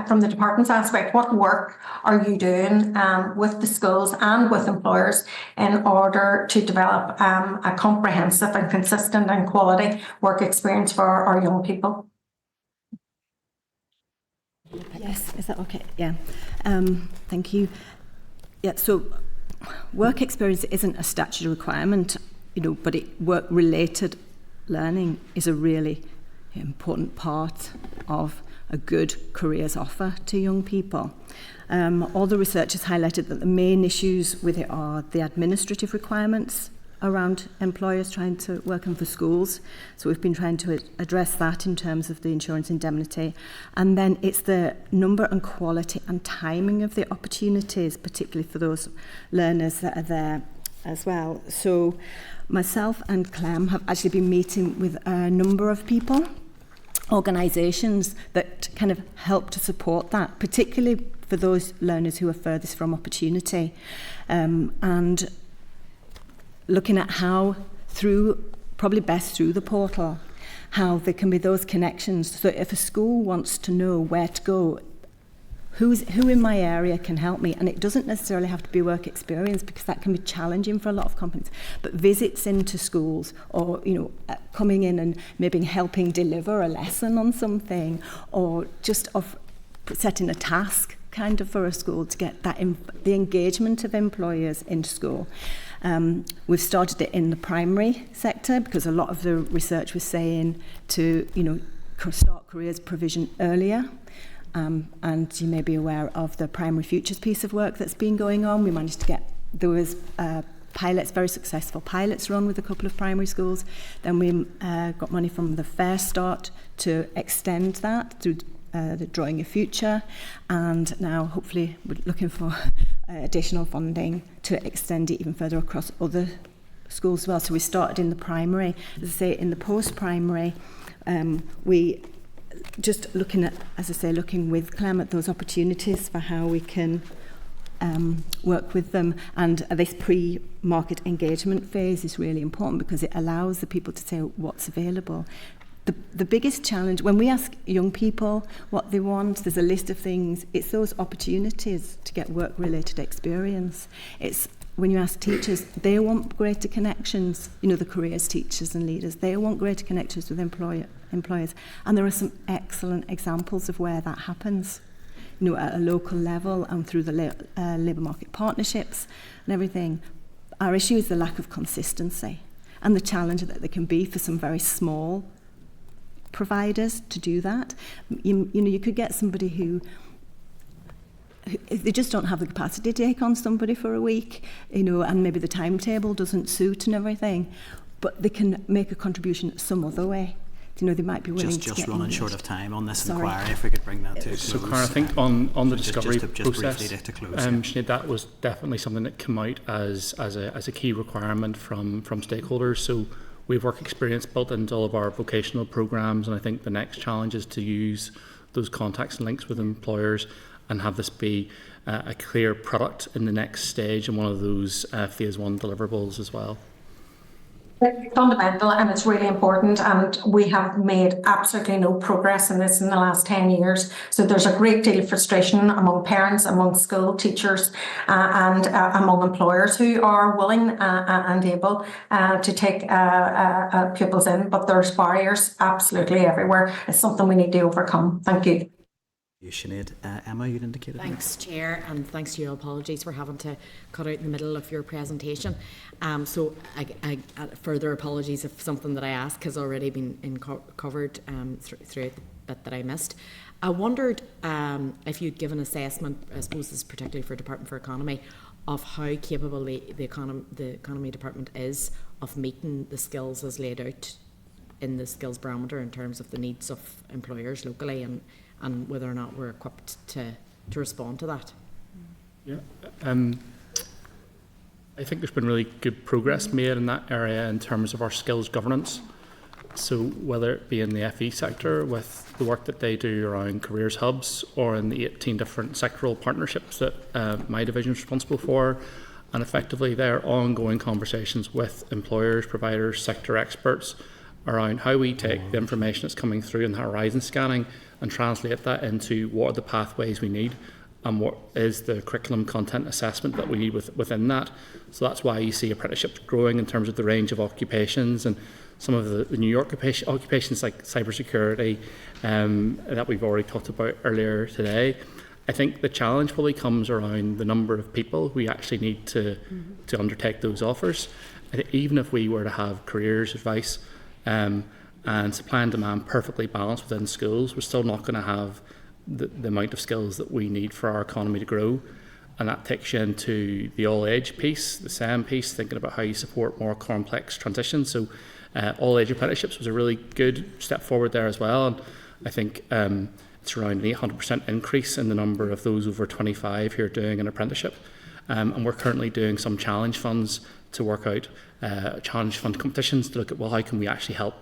from the department's aspect, what work are you doing with the schools and with employers in order to develop a comprehensive and consistent and quality work experience for our young people? Yes, is that okay? Yeah, thank you. Yeah, so work experience isn't a statutory requirement, but work-related learning is a really important part of a good careers offer to young people. All the research has highlighted that the main issues with it are the administrative requirements around employers trying to work in for schools. So we've been trying to address that in terms of the insurance indemnity. And then it's the number and quality and timing of the opportunities, particularly for those learners that are there as well. So myself and Clem have actually been meeting with a number of people, organisations that kind of help to support that, particularly for those learners who are furthest from opportunity, and looking at how probably best through the portal, how there can be those connections. So if a school wants to know where to go, who in my area can help me, and it doesn't necessarily have to be work experience, because that can be challenging for a lot of companies, but visits into schools, or coming in and maybe helping deliver a lesson on something, or just setting a task kind of for a school to get that the engagement of employers into school. We've started it in the primary sector, because a lot of the research was saying to start careers provision earlier. And you may be aware of the Primary Futures piece of work that's been going on. We managed to there was pilots, very successful pilots run with a couple of primary schools. Then we got money from the Fair Start to extend that through the Drawing Your Future. And now hopefully we're looking for additional funding to extend it even further across other schools as well. So we started in the primary. As I say, in the post-primary, we just looking at, as I say, looking with Clem at those opportunities for how we can work with them. And this pre-market engagement phase is really important, because it allows the people to say what's available. The biggest challenge, when we ask young people what they want, there's a list of things. It's those opportunities to get work-related experience. It's when you ask teachers, they want greater connections, the careers teachers and leaders, they want greater connections with employers. And there are some excellent examples of where that happens, at a local level and through the labour market partnerships and everything. Our issue is the lack of consistency and the challenge that there can be for some very small providers to do that. You could get somebody who they just don't have the capacity to take on somebody for a week, and maybe the timetable doesn't suit and everything, but they can make a contribution some other way. They might be willing to get just running short of time on this Sorry. inquiry, if we could bring that to a close. So, Karen, I think on the discovery process, to close, Sinead, that was definitely something that came out as a key requirement from stakeholders. So we have work experience built into all of our vocational programmes, and I think the next challenge is to use those contacts and links with employers, and have this be a clear product in the next stage and one of those phase 1 deliverables as well. It's fundamental and it's really important, and we have made absolutely no progress in this in the last 10 years. So there's a great deal of frustration among parents, among school teachers and among employers who are willing and able to take pupils in, but there's barriers absolutely everywhere. It's something we need to overcome. Thank you. You, Sinead. Emma, you'd indicated. Thanks, Chair, and thanks to you. Apologies for having to cut out in the middle of your presentation. So I further apologies if something that I ask has already been covered throughout the bit that I missed. I wondered if you'd give an assessment, I suppose this is particularly for Department for Economy, of how capable the Economy Department is of meeting the skills as laid out in the skills barometer in terms of the needs of employers locally, and whether or not we're equipped to respond to that. Yeah, I think there's been really good progress made in that area in terms of our skills governance. So whether it be in the FE sector with the work that they do around careers hubs, or in the 18 different sectoral partnerships that my division is responsible for, and effectively their ongoing conversations with employers, providers, sector experts around how we take the information that's coming through in the horizon scanning and translate that into what are the pathways we need and what is the curriculum content assessment that we need within that. So that's why you see apprenticeships growing in terms of the range of occupations, and some of the new occupations like cybersecurity that we've already talked about earlier today. I think the challenge probably comes around the number of people we actually need to undertake those offers. I think even if we were to have careers advice and supply and demand perfectly balanced within schools, we're still not going to have the amount of skills that we need for our economy to grow. And that takes you into the all-age piece, the SEM piece, thinking about how you support more complex transitions. So all-age apprenticeships was a really good step forward there as well. And I think it's around an 800% increase in the number of those over 25 who are doing an apprenticeship. And we're currently doing some challenge funds to work out challenge fund competitions to look at, well, how can we actually help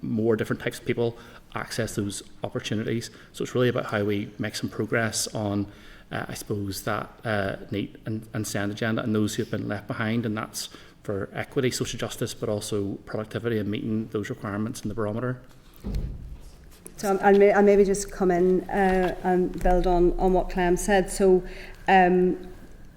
more different types of people access those opportunities. So it's really about how we make some progress on, I suppose, that NEAT and SEND agenda and those who have been left behind, and that's for equity, social justice, but also productivity and meeting those requirements in the barometer. So I'll maybe just come in and build on what Clem said. So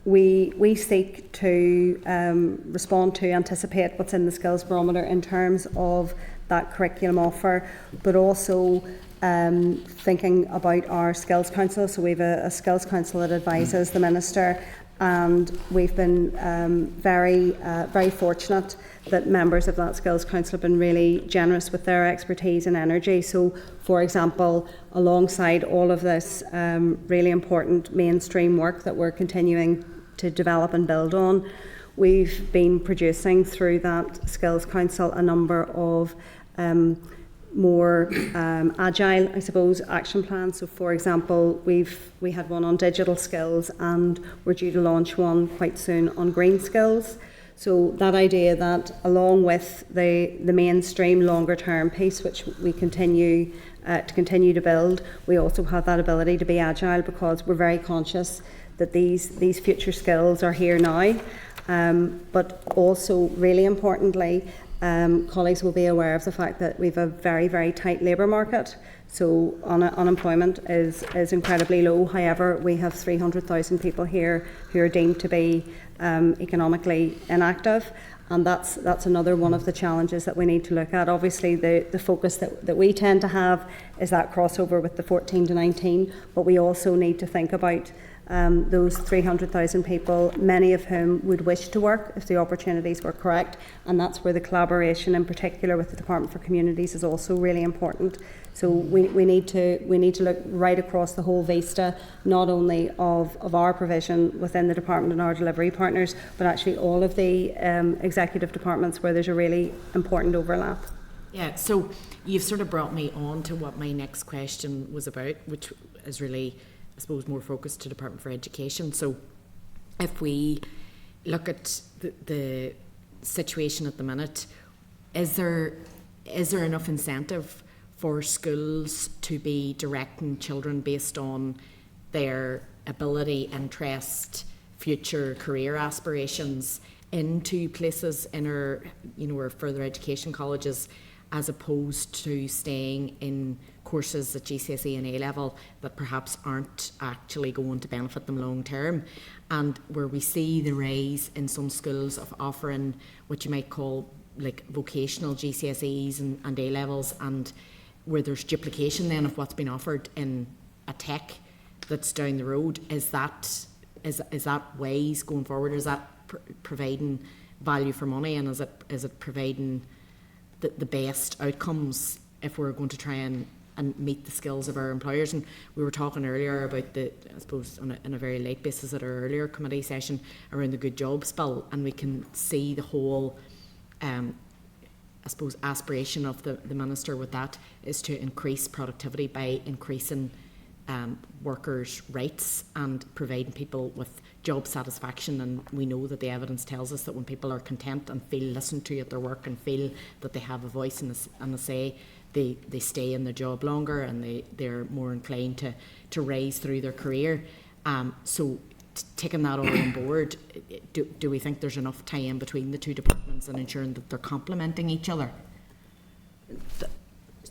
we seek to respond to, anticipate what's in the skills barometer in terms of that curriculum offer, but also thinking about our skills council. So we have a skills council that advises the minister, and we've been very fortunate that members of that skills council have been really generous with their expertise and energy. So, for example, alongside all of this really important mainstream work that we're continuing to develop and build on, we've been producing through that skills council a number of more agile, I suppose, action plans. So, for example, we had one on digital skills, and we're due to launch one quite soon on green skills. So that idea that, along with the mainstream longer term piece, which we continue to build, we also have that ability to be agile, because we're very conscious that these future skills are here now. But also, really importantly, colleagues will be aware of the fact that we have a very, very tight labour market. So unemployment is incredibly low. However, we have 300,000 people here who are deemed to be economically inactive. And that's another one of the challenges that we need to look at. Obviously, the focus that we tend to have is that crossover with the 14 to 19, but we also need to think about those 300,000 people, many of whom would wish to work if the opportunities were correct, and that's where the collaboration, in particular with the Department for Communities, is also really important. So we need to look right across the whole vista, not only of our provision within the department and our delivery partners, but actually all of the executive departments where there's a really important overlap. Yeah, so you've sort of brought me on to what my next question was about, which is really, I suppose, more focused to Department for Education. So if we look at the situation at the minute, is there enough incentive for schools to be directing children based on their ability, interest, future career aspirations into places in our, our further education colleges, as opposed to staying in courses at GCSE and A-level that perhaps aren't actually going to benefit them long term. And where we see the rise in some schools of offering what you might call like vocational GCSEs and A-levels, and where there's duplication then of what's been offered in a tech that's down the road, is that wise going forward? Is that providing value for money, and is it providing the best outcomes if we're going to try and meet the skills of our employers? And we were talking earlier about I suppose on a very late basis at our earlier committee session around the Good Jobs Bill, and we can see the whole I suppose aspiration of the Minister with that is to increase productivity by increasing workers' rights and providing people with job satisfaction. And we know that the evidence tells us that when people are content and feel listened to at their work and feel that they have a voice and a say, they stay in their job longer, and they're more inclined to rise through their career. So taking that all on board, do we think there's enough tie-in between the two departments and ensuring that they're complementing each other?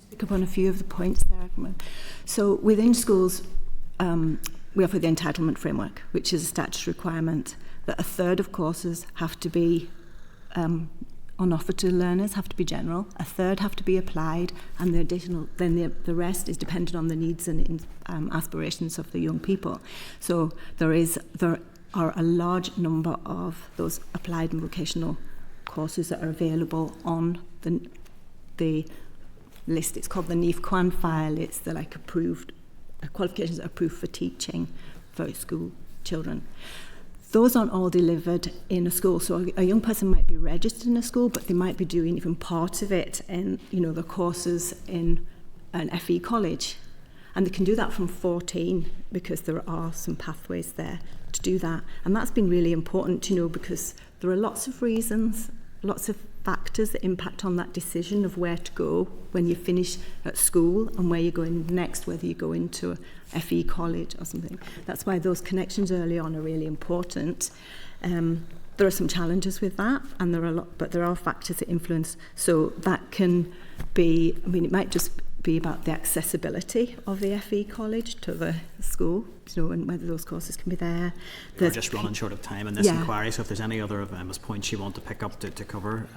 Pick up on a few of the points there. So within schools, we offer the entitlement framework, which is a statutory requirement that a third of courses have to be on offer to learners, have to be general, a third have to be applied, and the additional, then the rest is dependent on the needs and aspirations of the young people. So there are a large number of those applied and vocational courses that are available on the list. It's called the NEEF-QUAN file. It's the approved qualifications that are approved for teaching for school children. Those aren't all delivered in a school. So a young person might be registered in a school, but they might be doing even part of it in, the courses in an FE college. And they can do that from 14 because there are some pathways there to do that. And that's been really important to know, because there are lots of reasons, lots of factors that impact on that decision of where to go when you finish at school and where you're going next, whether you go into a FE college or something. That's why those connections early on are really important. There are some challenges with that, and but there are factors that influence. So that can be, it might just be about the accessibility of the FE college to the school, and whether those courses can be there. We're just running short of time in this inquiry, so if there's any other of Emma's points you want to pick up to cover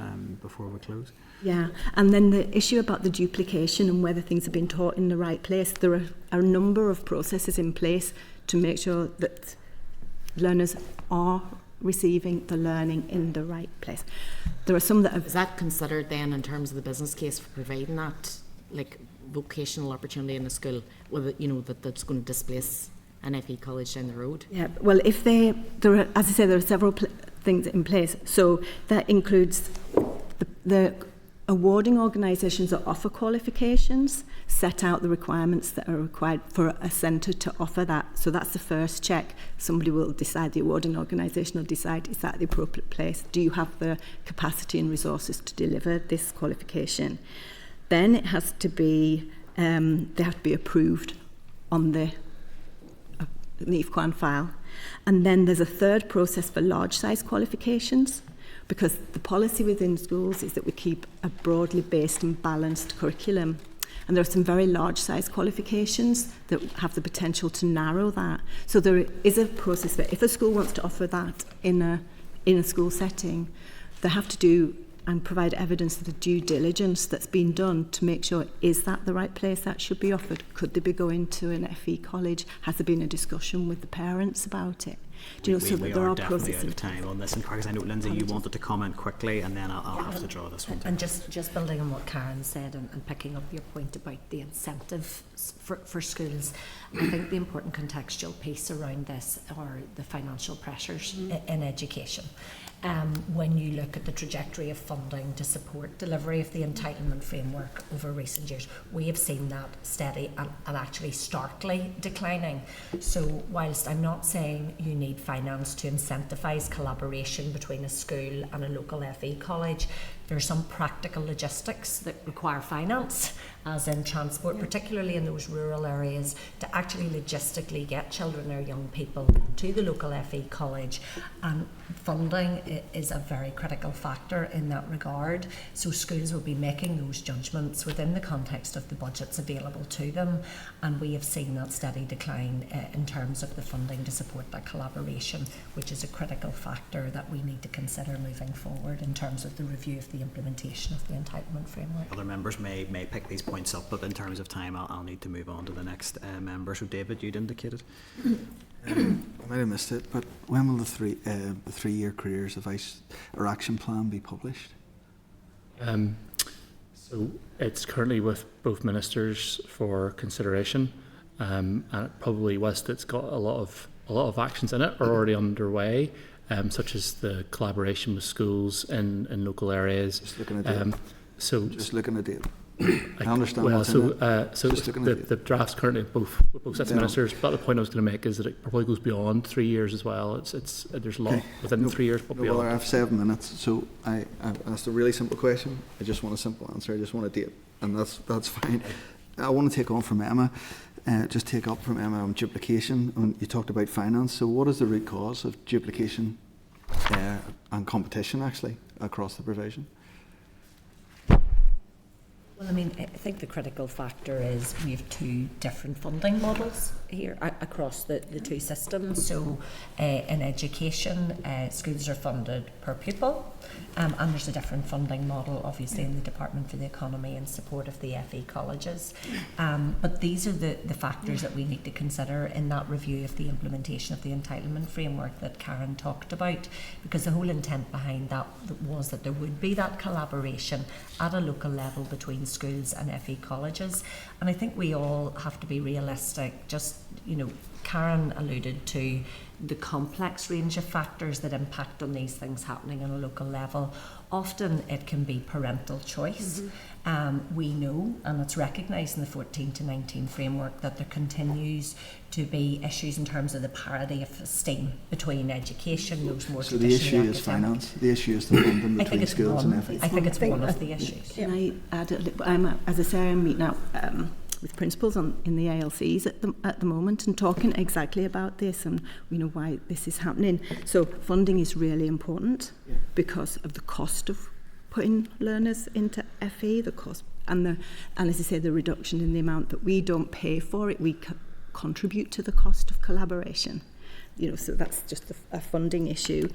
before we close. Yeah, and then the issue about the duplication and whether things are being taught in the right place. There are a number of processes in place to make sure that learners are receiving the learning in the right place. There are some that have... Is that considered then in terms of the business case for providing that, vocational opportunity in the school, whether that's going to displace an FE college down the road? Yeah, well, as I say, there are several things in place. So that includes the awarding organisations that offer qualifications set out the requirements that are required for a centre to offer that. So that's the first check. Somebody will decide, the awarding organisation will decide, is that the appropriate place? Do you have the capacity and resources to deliver this qualification? Then it has to be, they have to be approved on the NEEF-QUAN file. And then there's a third process for large size qualifications, because the policy within schools is that we keep a broadly based and balanced curriculum. And there are some very large size qualifications that have the potential to narrow that. So there is a process where if a school wants to offer that in a school setting, they have to do and provide evidence of the due diligence that's been done to make sure, is that the right place that should be offered? Could they be going to an FE college? Has there been a discussion with the parents about it? We are definitely out of time on this, and because I know, Lindsay, you wanted to comment quickly, and then I'll have to draw this one down. And just building on what Karen said and picking up your point about the incentive for schools, I think the important contextual piece around this are the financial pressures in education. when you look at the trajectory of funding to support delivery of the entitlement framework over recent years, we have seen that steady and actually starkly declining. So whilst I'm not saying you need finance to incentivise collaboration between a school and a local FE college, there are some practical logistics that require finance, as in transport, particularly in those rural areas, to actually logistically get children or young people to the local FE college. And funding is a very critical factor in that regard. So schools will be making those judgments within the context of the budgets available to them. And we have seen that steady decline in terms of the funding to support that collaboration, which is a critical factor that we need to consider moving forward in terms of the review of the implementation of the entitlement framework. Other members may pick these points up, but in terms of time, I'll need to move on to the next member. So, David, you'd indicated. I might have missed it, but when will the three-year careers advice or action plan be published? So it's currently with both ministers for consideration, and it probably, whilst it's got a lot of actions in it, are already underway. Such as the collaboration with schools in local areas. Just looking at just looking at it. I understand. Well, what's so in it. so the draft's currently with both sets of ministers. But the point I was going to make is that it probably goes beyond 3 years as well. It's there's a lot within 3 years, but beyond. Well, I have 7 minutes, so I asked a really simple question. I just want a simple answer. I just want a date, and that's fine. I want to take on from Emma. Just take up from Emma on duplication. And you talked about finance. So what is the root cause of duplication and competition actually across the provision? Well, I mean, I think the critical factor is we have 2 different funding models here across the 2 systems. So in education, schools are funded per pupil, and there's a different funding model, obviously, in the Department for the Economy in support of the FE colleges. But these are the factors that we need to consider in that review of the implementation of the entitlement framework that Karen talked about, because the whole intent behind that was that there would be that collaboration at a local level between schools and FE colleges. And I think we all have to be realistic. Just, Karen alluded to the complex range of factors that impact on these things happening on a local level. Often it can be parental choice. We know, and it's recognised in the 14 to 19 framework, that there continues to be issues in terms of the parity of esteem between education, those more so the issue is finance, the issue is the funding between schools and FE. I think it's one of the issues. Can I add a little? As I say, I'm meeting out with principals in the ALCs at the moment and talking exactly about this and why this is happening. So funding is really important because of the cost of putting learners into FE, the cost and as I say, the reduction in the amount that we don't pay for it, we contribute to the cost of collaboration. So that's just a funding issue.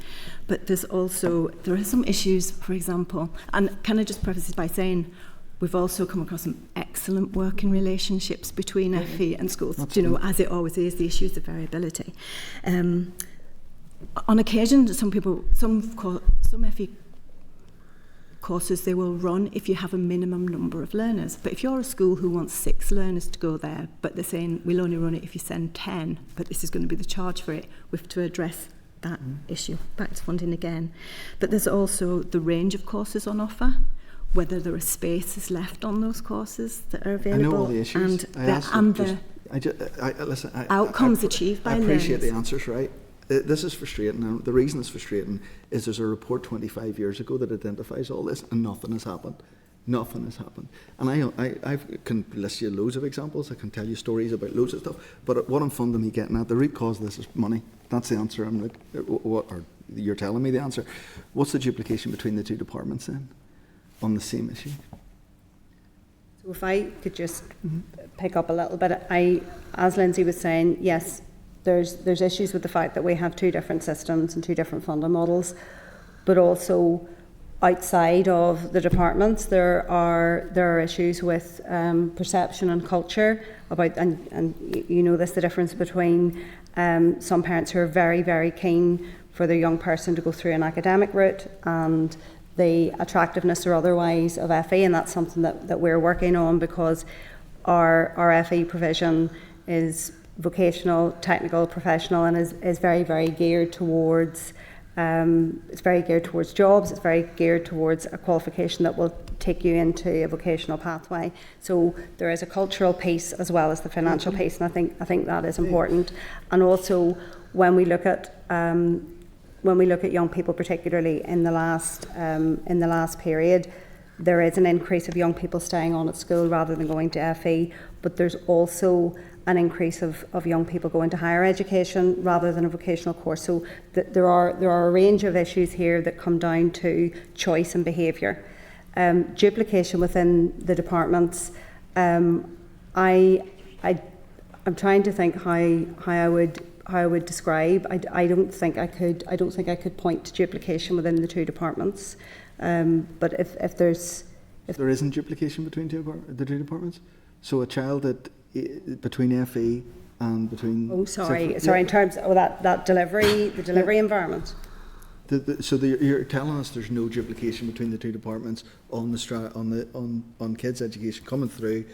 But there are some issues, for example, and can I just preface this by saying we've also come across some excellent working relationships between FE and schools. As it always is, the issue is the variability. On occasion, some FE courses they will run if you have a minimum number of learners. But if you're a school who wants 6 learners to go there, but they're saying we'll only run it if you send 10, but this is going to be the charge for it, we have to address that issue. Back to funding again. But there's also the range of courses on offer, whether there are spaces left on those courses that are available. I know all the issues. And the outcomes achieved by learners. I appreciate the answers, right? This is frustrating, and the reason it's frustrating is there's a report 25 years ago that identifies all this, and nothing has happened. Nothing has happened. And I can list you loads of examples. I can tell you stories about loads of stuff. But what I'm fundamentally getting at, the root cause of this is money. That's the answer. Or you're telling me the answer. What's the duplication between the 2 departments then on the same issue? So if I could just pick up a little bit, as Lindsay was saying, yes, there's issues with the fact that we have 2 different systems and 2 different funding models, but also outside of the departments there are issues with perception and culture about, and this, the difference between some parents who are very, very keen for their young person to go through an academic route and the attractiveness or otherwise of FE, and that's something that we're working on, because our FE provision is vocational, technical, professional, and is very, very geared towards It's very geared towards jobs. It's very geared towards a qualification that will take you into a vocational pathway. So there is a cultural piece as well as the financial piece, and I think that is important. And also when we look at young people, particularly in the last period, there is an increase of young people staying on at school rather than going to FE, but there's also an increase of young people going to higher education rather than a vocational course. So there are a range of issues here that come down to choice and behaviour. Duplication within the departments. I'm trying to think how I would describe. I don't think I could point to duplication within the two departments. But if there isn't duplication between the two departments, so a child that between FE and between in terms of that delivery, the delivery environment. You're telling us there's no duplication between the two departments on kids' education coming through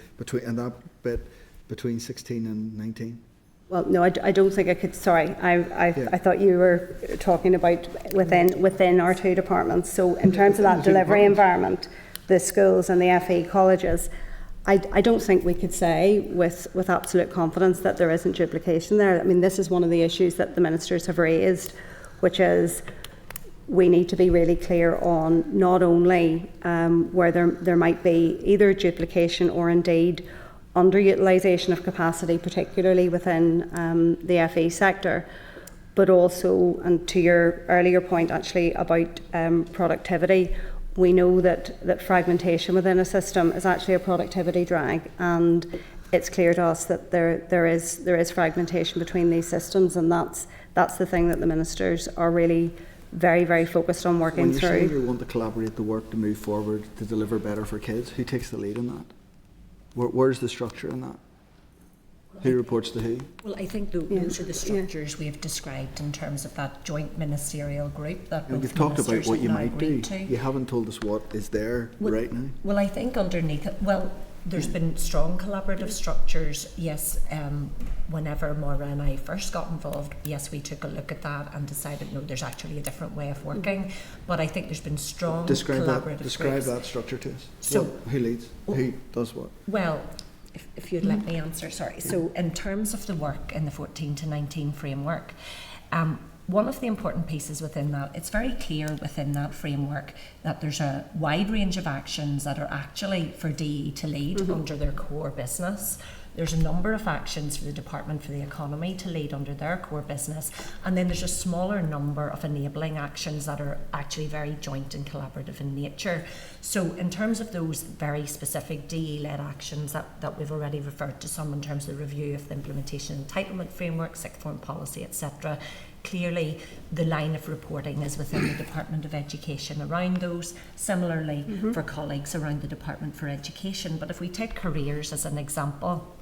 between 16 and 19. Well, no, I don't think I could. Sorry, I thought you were talking about within our two departments. So in terms of that delivery environment, the schools and the FE colleges, I don't think we could say with absolute confidence that there isn't duplication there. I mean, this is one of the issues that the ministers have raised, which is we need to be really clear on not only where there might be either duplication or indeed underutilisation of capacity, particularly within the FE sector, but also, and to your earlier point actually about productivity, we know that fragmentation within a system is actually a productivity drag, and it's clear to us that there is fragmentation between these systems, and that's the thing that the ministers are really very, very focused on working through. When you're saying you want to collaborate the work to move forward to deliver better for kids, who takes the lead in that? Where's the structure in that? Who reports to who? Well, I think those are the structures we've described in terms of that joint ministerial group that both you've talked about what you might do. To. You haven't told us what is there right now. Well, I think underneath it, there's been strong collaborative structures. Yes, whenever Maura and I first got involved, yes, we took a look at that and decided, no, there's actually a different way of working. But I think there's been strong collaborative groups. Describe that structure to us. So, who leads? Who does what? Well, if you'd let me answer, sorry. So in terms of the work in the 14 to 19 framework, one of the important pieces within that, it's very clear within that framework that there's a wide range of actions that are actually for DE to lead under their core business. There's a number of actions for the Department for the Economy to lead under their core business, and then there's a smaller number of enabling actions that are actually very joint and collaborative in nature. So in terms of those very specific DE-led actions that we've already referred to some in terms of the review of the implementation entitlement framework, sixth form policy, etc., clearly the line of reporting is within the Department of Education around those. Similarly for colleagues around the Department for Education. But if we take careers as an example,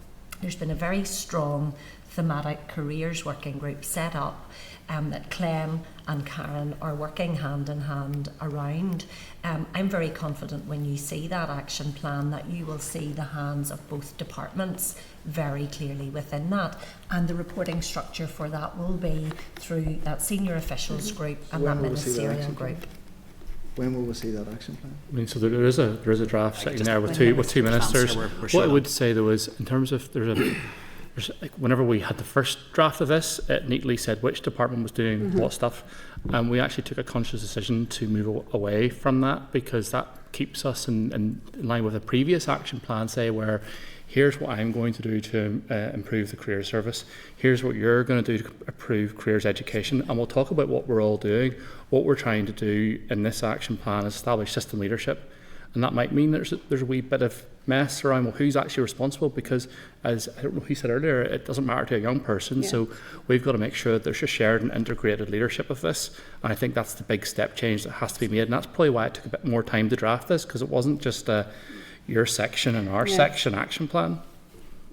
there's been a very strong thematic careers working group set up that Clem and Karen are working hand in hand around. I'm very confident when you see that action plan that you will see the hands of both departments very clearly within that, and the reporting structure for that will be through that senior officials group and that ministerial group. When will we see that action plan? I mean, so there is a draft sitting there with two ministers. What I would say though is, in terms of whenever we had the first draft of this, it neatly said which department was doing what stuff, and we actually took a conscious decision to move away from that, because that keeps us in line with a previous action plan, say, where here's what I'm going to do to improve the career service, here's what you're going to do to improve careers education, and we'll talk about what we're all doing. What we're trying to do in this action plan is establish system leadership, and that might mean there's a wee bit of mess around, well, who's actually responsible, because as I don't know who said earlier, it doesn't matter to a young person, so we've got to make sure that there's a shared and integrated leadership of this, and I think that's the big step change that has to be made, and that's probably why it took a bit more time to draft this, because it wasn't just your section and our section action plan.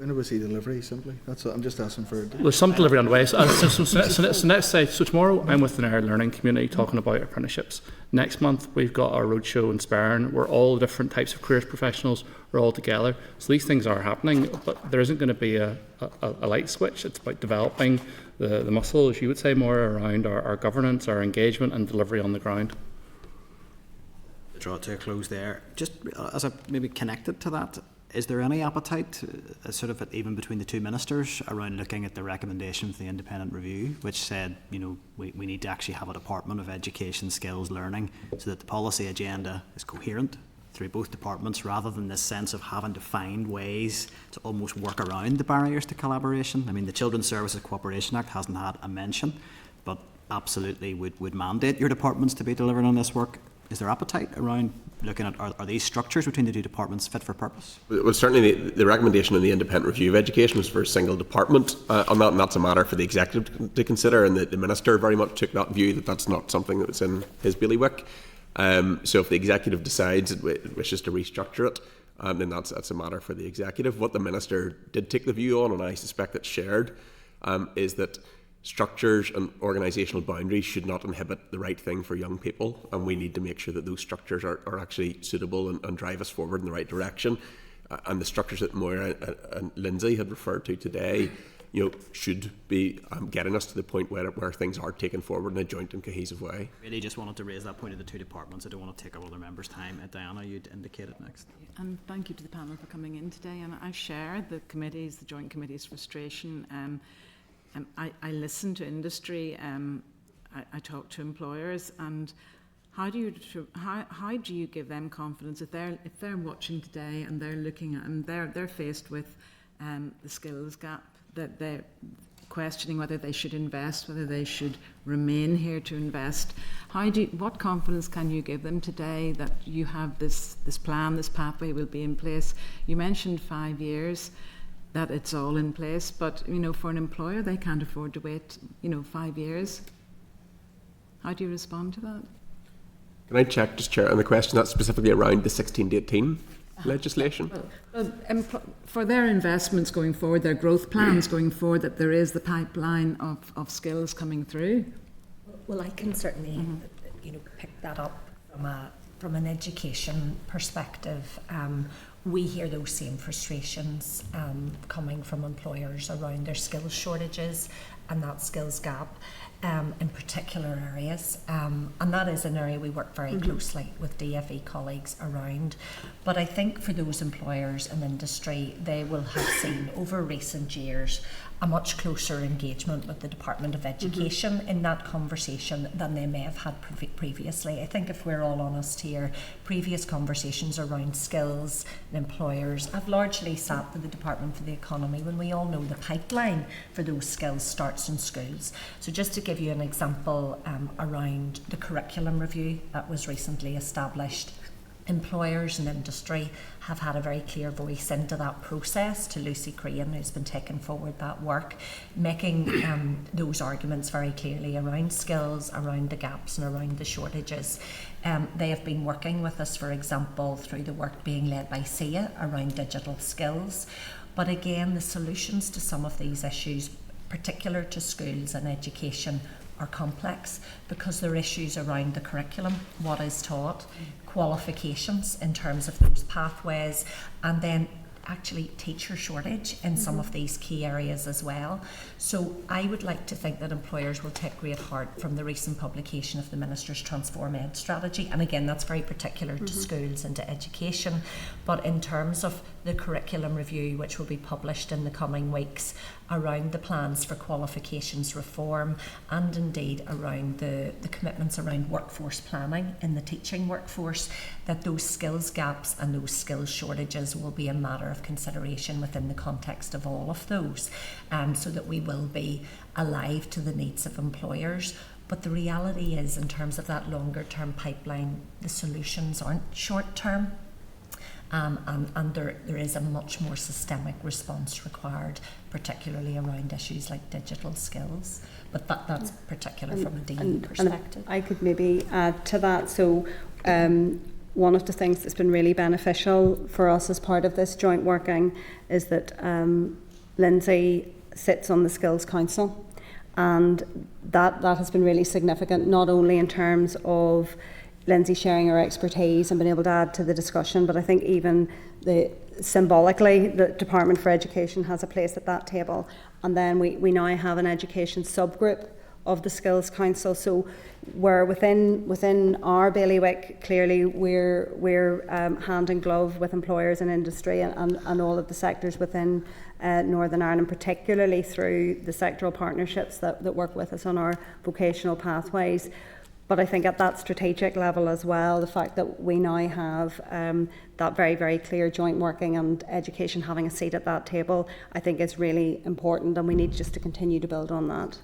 When do we see delivery, simply? That's what I'm just asking for. There's some delivery on the way. So tomorrow I'm with our learning community talking about apprenticeships. Next month we've got our roadshow in Sparren where all different types of careers professionals are all together. So these things are happening, but there isn't going to be a light switch. It's about developing the muscle, as you would say, more around our governance, our engagement and delivery on the ground. Draw it to a close there. Just as a maybe connected to that, is there any appetite, sort of even between the two ministers, around looking at the recommendation for the independent review, which said, we need to actually have a Department of Education, Skills, Learning, so that the policy agenda is coherent through both departments, rather than this sense of having to find ways to almost work around the barriers to collaboration? I mean, the Children's Services Cooperation Act hasn't had a mention, but absolutely would mandate your departments to be delivering on this work. Is there appetite around looking at, are these structures between the two departments fit for purpose? Well, certainly the recommendation in the independent review of education was for a single department on that, and that's a matter for the executive to consider, and the minister very much took that view that that's not something that was in his bailiwick. So if the executive decides it wishes to restructure it, then that's a matter for the executive. What the minister did take the view on, and I suspect it's shared, is that structures and organisational boundaries should not inhibit the right thing for young people, and we need to make sure that those structures are actually suitable and drive us forward in the right direction. And the structures that Moira and Lindsay had referred to today, should be getting us to the point where things are taken forward in a joint and cohesive way. Really just wanted to raise that point of the two departments. I don't want to take up other members' time. Diana, you'd indicate it next. And thank you to the panel for coming in today. And I share the joint committee's frustration. I listen to industry, I talk to employers, and how do you give them confidence if they're watching today and they're looking at, and they're faced with the skills gap, that they're questioning whether they should invest, whether they should remain here to invest? What confidence can you give them today that you have this plan, this pathway will be in place? You mentioned 5 years, that it's all in place, but for an employer they can't afford to wait 5 years. How do you respond to that? Can I check, just Chair, on the question that's specifically around the 16 to 18 legislation? For their investments going forward, their growth plans going forward, that there is the pipeline of skills coming through. Well, I can certainly pick that up from an education perspective. We hear those same frustrations coming from employers around their skills shortages and that skills gap in particular areas. And that is an area we work very closely with DFE colleagues around. But I think for those employers and industry, they will have seen over recent years a much closer engagement with the Department of Education in that conversation than they may have had previously. I think if we're all honest here, previous conversations around skills and employers have largely sat with the Department for the Economy, when we all know the pipeline for those skills starts in schools. So just to give you an example around the curriculum review that was recently established, employers and industry have had a very clear voice into that process, to Lucy Crean, who's been taking forward that work, making those arguments very clearly around skills, around the gaps and around the shortages. They have been working with us, for example, through the work being led by SIA around digital skills. But again, the solutions to some of these issues, particular to schools and education, are complex because there are issues around the curriculum, what is taught, qualifications in terms of those pathways, and then actually teacher shortage in some of these key areas as well. So I would like to think that employers will take great heart from the recent publication of the Minister's Transform Ed strategy, and again that's very particular to schools and to education, but in terms of the curriculum review which will be published in the coming weeks around the plans for qualifications reform, and indeed around the commitments around workforce planning in the teaching workforce, that those skills gaps and those skills shortages will be a matter of consideration within the context of all of those, so that we will be alive to the needs of employers. But the reality is, in terms of that longer term pipeline, the solutions aren't short term. And there is a much more systemic response required, particularly around issues like digital skills. But that's particular from a DE perspective. And I could maybe add to that. So one of the things that's been really beneficial for us as part of this joint working is that Lindsay sits on the Skills Council, and that has been really significant, not only in terms of Lindsay sharing her expertise and being able to add to the discussion, but I think even symbolically the Department for Education has a place at that table. And then we now have an education subgroup of the Skills Council. So we're within our bailiwick, clearly we're hand in glove with employers and industry and all of the sectors within Northern Ireland, particularly through the sectoral partnerships that work with us on our vocational pathways. But I think at that strategic level as well, the fact that we now have that very, very clear joint working and education having a seat at that table, I think is really important, and we need just to continue to build on that.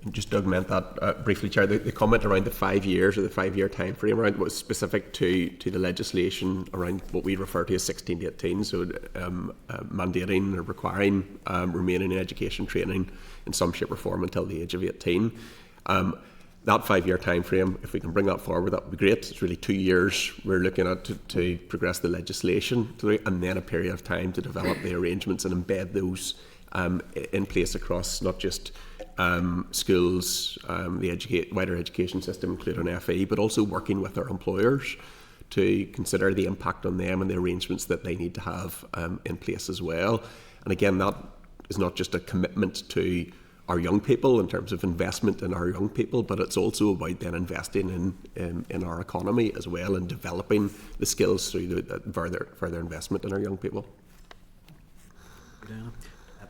And just to augment that briefly, Chair, the comment around the 5 years or the 5-year time frame around was specific to the legislation around what we refer to as 16 to 18, so mandating or requiring remaining in education training in some shape or form until the age of 18. That 5-year time frame, if we can bring that forward, that would be great. It's really 2 years we're looking at to progress the legislation through, and then a period of time to develop the arrangements and embed those in place across not just schools, the wider education system, including FE, but also working with our employers to consider the impact on them and the arrangements that they need to have in place as well. And again, that is not just a commitment to our young people in terms of investment in our young people, but it's also about then investing in our economy as well and developing the skills through the further investment in our young people.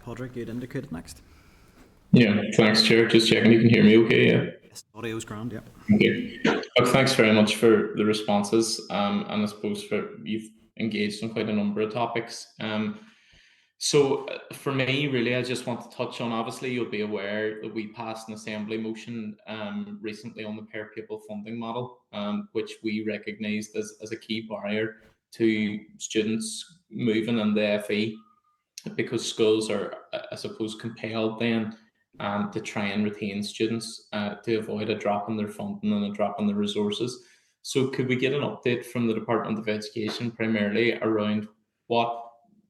Padraig, you'd indicated next. Yeah, thanks, Chair. Just checking you can hear me okay, yeah? Yes, audio's grand, yeah. Okay. Look, thanks very much for the responses, and I suppose you've engaged in quite a number of topics. So for me, really, I just want to touch on, obviously, you'll be aware that we passed an Assembly motion recently on the per pupil funding model, which we recognised as a key barrier to students moving in the FE, because schools are, I suppose, compelled then to try and retain students to avoid a drop in their funding and a drop in their resources. So could we get an update from the Department of Education primarily around what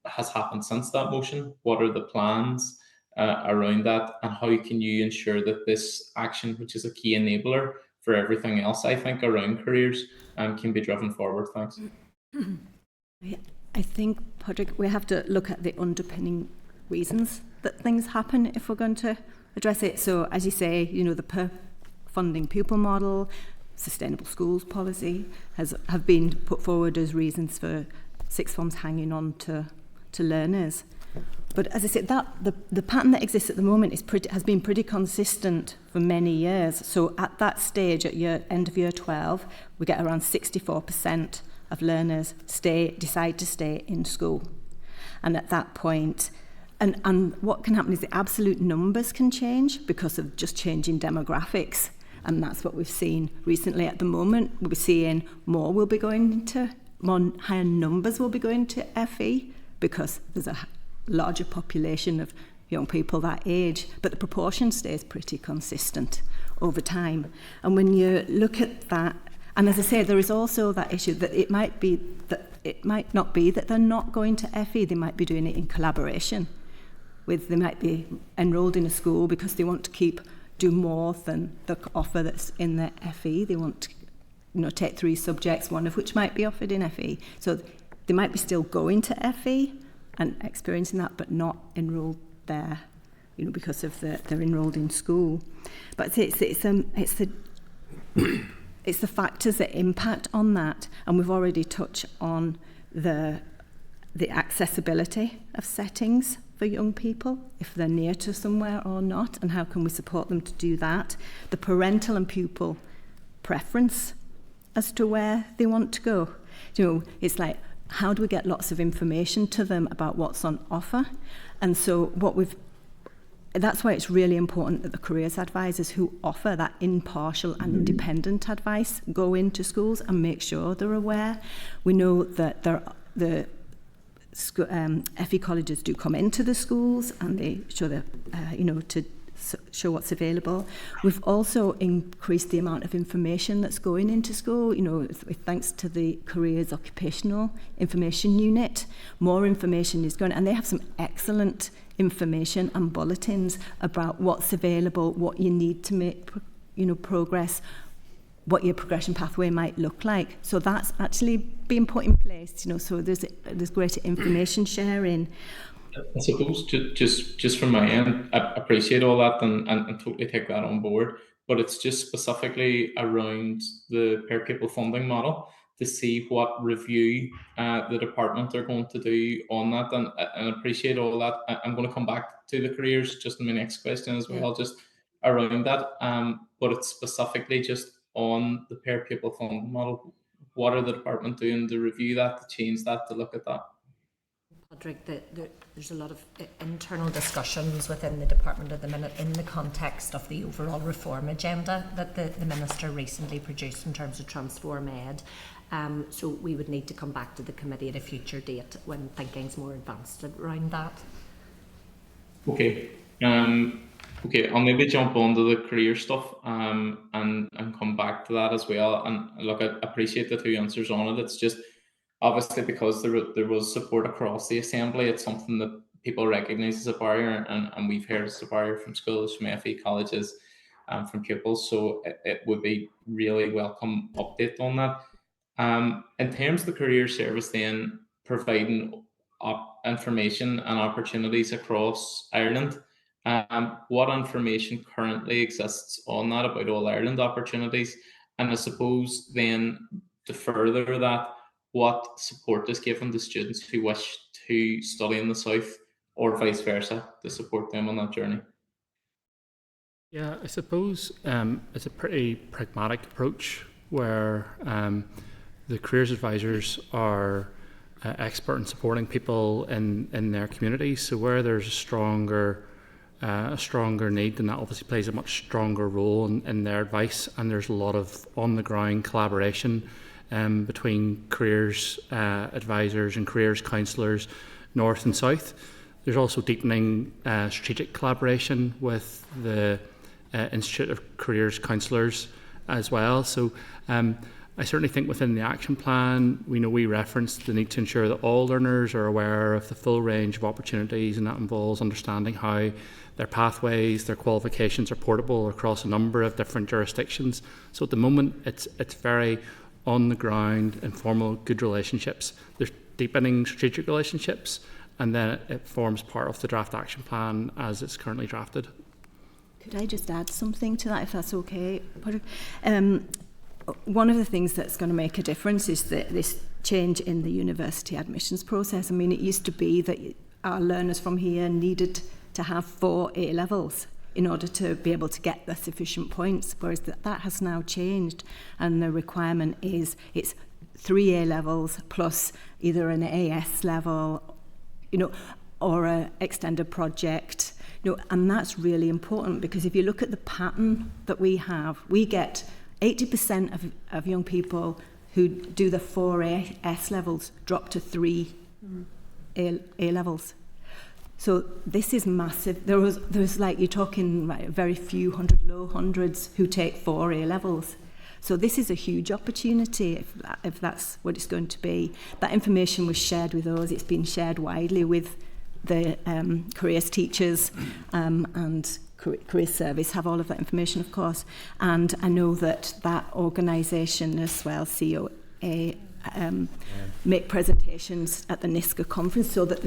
has happened since that motion? What are the plans around that, and how can you ensure that this action, which is a key enabler for everything else, I think, around careers, can be driven forward? Thanks. I think, Padraig, we have to look at the underpinning reasons that things happen if we're going to address it. So, as you say, the per funding pupil model, sustainable schools policy have been put forward as reasons for sixth forms hanging on to learners. But as I said, the pattern that exists at the moment has been pretty consistent for many years. So at that stage, at end of year 12, we get around 64% of learners decide to stay in school. And at that point, and what can happen is the absolute numbers can change because of just changing demographics. And that's what we've seen recently. At the moment, we're seeing more higher numbers will be going to FE because there's a larger population of young people that age, but the proportion stays pretty consistent over time. And when you look at that, and as I say, there is also that issue that it might not be that they're not going to FE, they might be doing it in collaboration they might be enrolled in a school because they want to do more than the offer that's in the FE. They want to take 3 subjects, one of which might be offered in FE. So they might be still going to FE and experiencing that, but not enrolled there, because of they're enrolled in school. But it's the factors that impact on that, and we've already touched on the accessibility of settings for young people, if they're near to somewhere or not, and how can we support them to do that. The parental and pupil preference as to where they want to go. It's like, how do we get lots of information to them about what's on offer? And so that's why it's really important that the careers advisors who offer that impartial and independent advice go into schools and make sure they're aware. We know that the FE colleges do come into the schools and they show to show what's available. We've also increased the amount of information that's going into school. You know, thanks to the Careers Occupational Information Unit, more information is going, and they have some excellent information and bulletins about what's available, what you need to make, you know, progress, what your progression pathway might look like. So that's actually being put in place, you know, so there's greater information sharing. I suppose just from my end, I appreciate all that and totally take that on board, but it's just specifically around the per pupil funding model to see what review the department are going to do on that, and appreciate all that. I'm going to come back to the careers just in my next question as well, just around that, but it's specifically just on the per pupil funding model. What are the department doing to review that, to change that, to look at that? Patrick, there's a lot of internal discussions within the department at the minute in the context of the overall reform agenda that the Minister recently produced in terms of Transform Ed. So we would need to come back to the committee at a future date when thinking's more advanced around that. Okay. Okay, I'll maybe jump onto the career stuff and come back to that as well. And look, I appreciate the two answers on it. It's just obviously because there was support across the Assembly, it's something that people recognise as a barrier, and we've heard as a barrier from schools, from FE colleges, from pupils. So it would be really welcome update on that. In terms of the career service, then providing information and opportunities across Ireland. What information currently exists on that about All Ireland opportunities? And I suppose then to further that, what support is given to students who wish to study in the South or vice versa to support them on that journey? Yeah, I suppose it's a pretty pragmatic approach where the careers advisors are expert in supporting people in their communities. So where there's a stronger need, then that obviously plays a much stronger role in their advice, and there's a lot of on-the-ground collaboration between careers advisors and careers counsellors north and south. There's also deepening strategic collaboration with the Institute of Careers Counsellors as well. So I certainly think within the action plan, we referenced the need to ensure that all learners are aware of the full range of opportunities, and that involves understanding how their pathways, their qualifications are portable across a number of different jurisdictions. So at the moment, it's very on the ground, informal, good relationships. There's deepening strategic relationships, and then it forms part of the draft action plan as it's currently drafted. Could I just add something to that, if that's okay? One of the things that's going to make a difference is this change in the university admissions process. I mean, it used to be that our learners from here needed to have 4 A-levels in order to be able to get the sufficient points, whereas that has now changed, and the requirement is it's 3 A-levels plus either an AS level, or an extended project, and that's really important, because if you look at the pattern that we have, we get 80% of young people who do the 4 AS levels drop to 3 A levels. So this is massive. There's like, you're talking very few low hundreds who take 4 A levels. So this is a huge opportunity if that's what it's going to be. That information was shared with us. It's been shared widely with the careers teachers and career service have all of that information, of course. And I know that organisation as well, COA, make presentations at the NISCA conference so that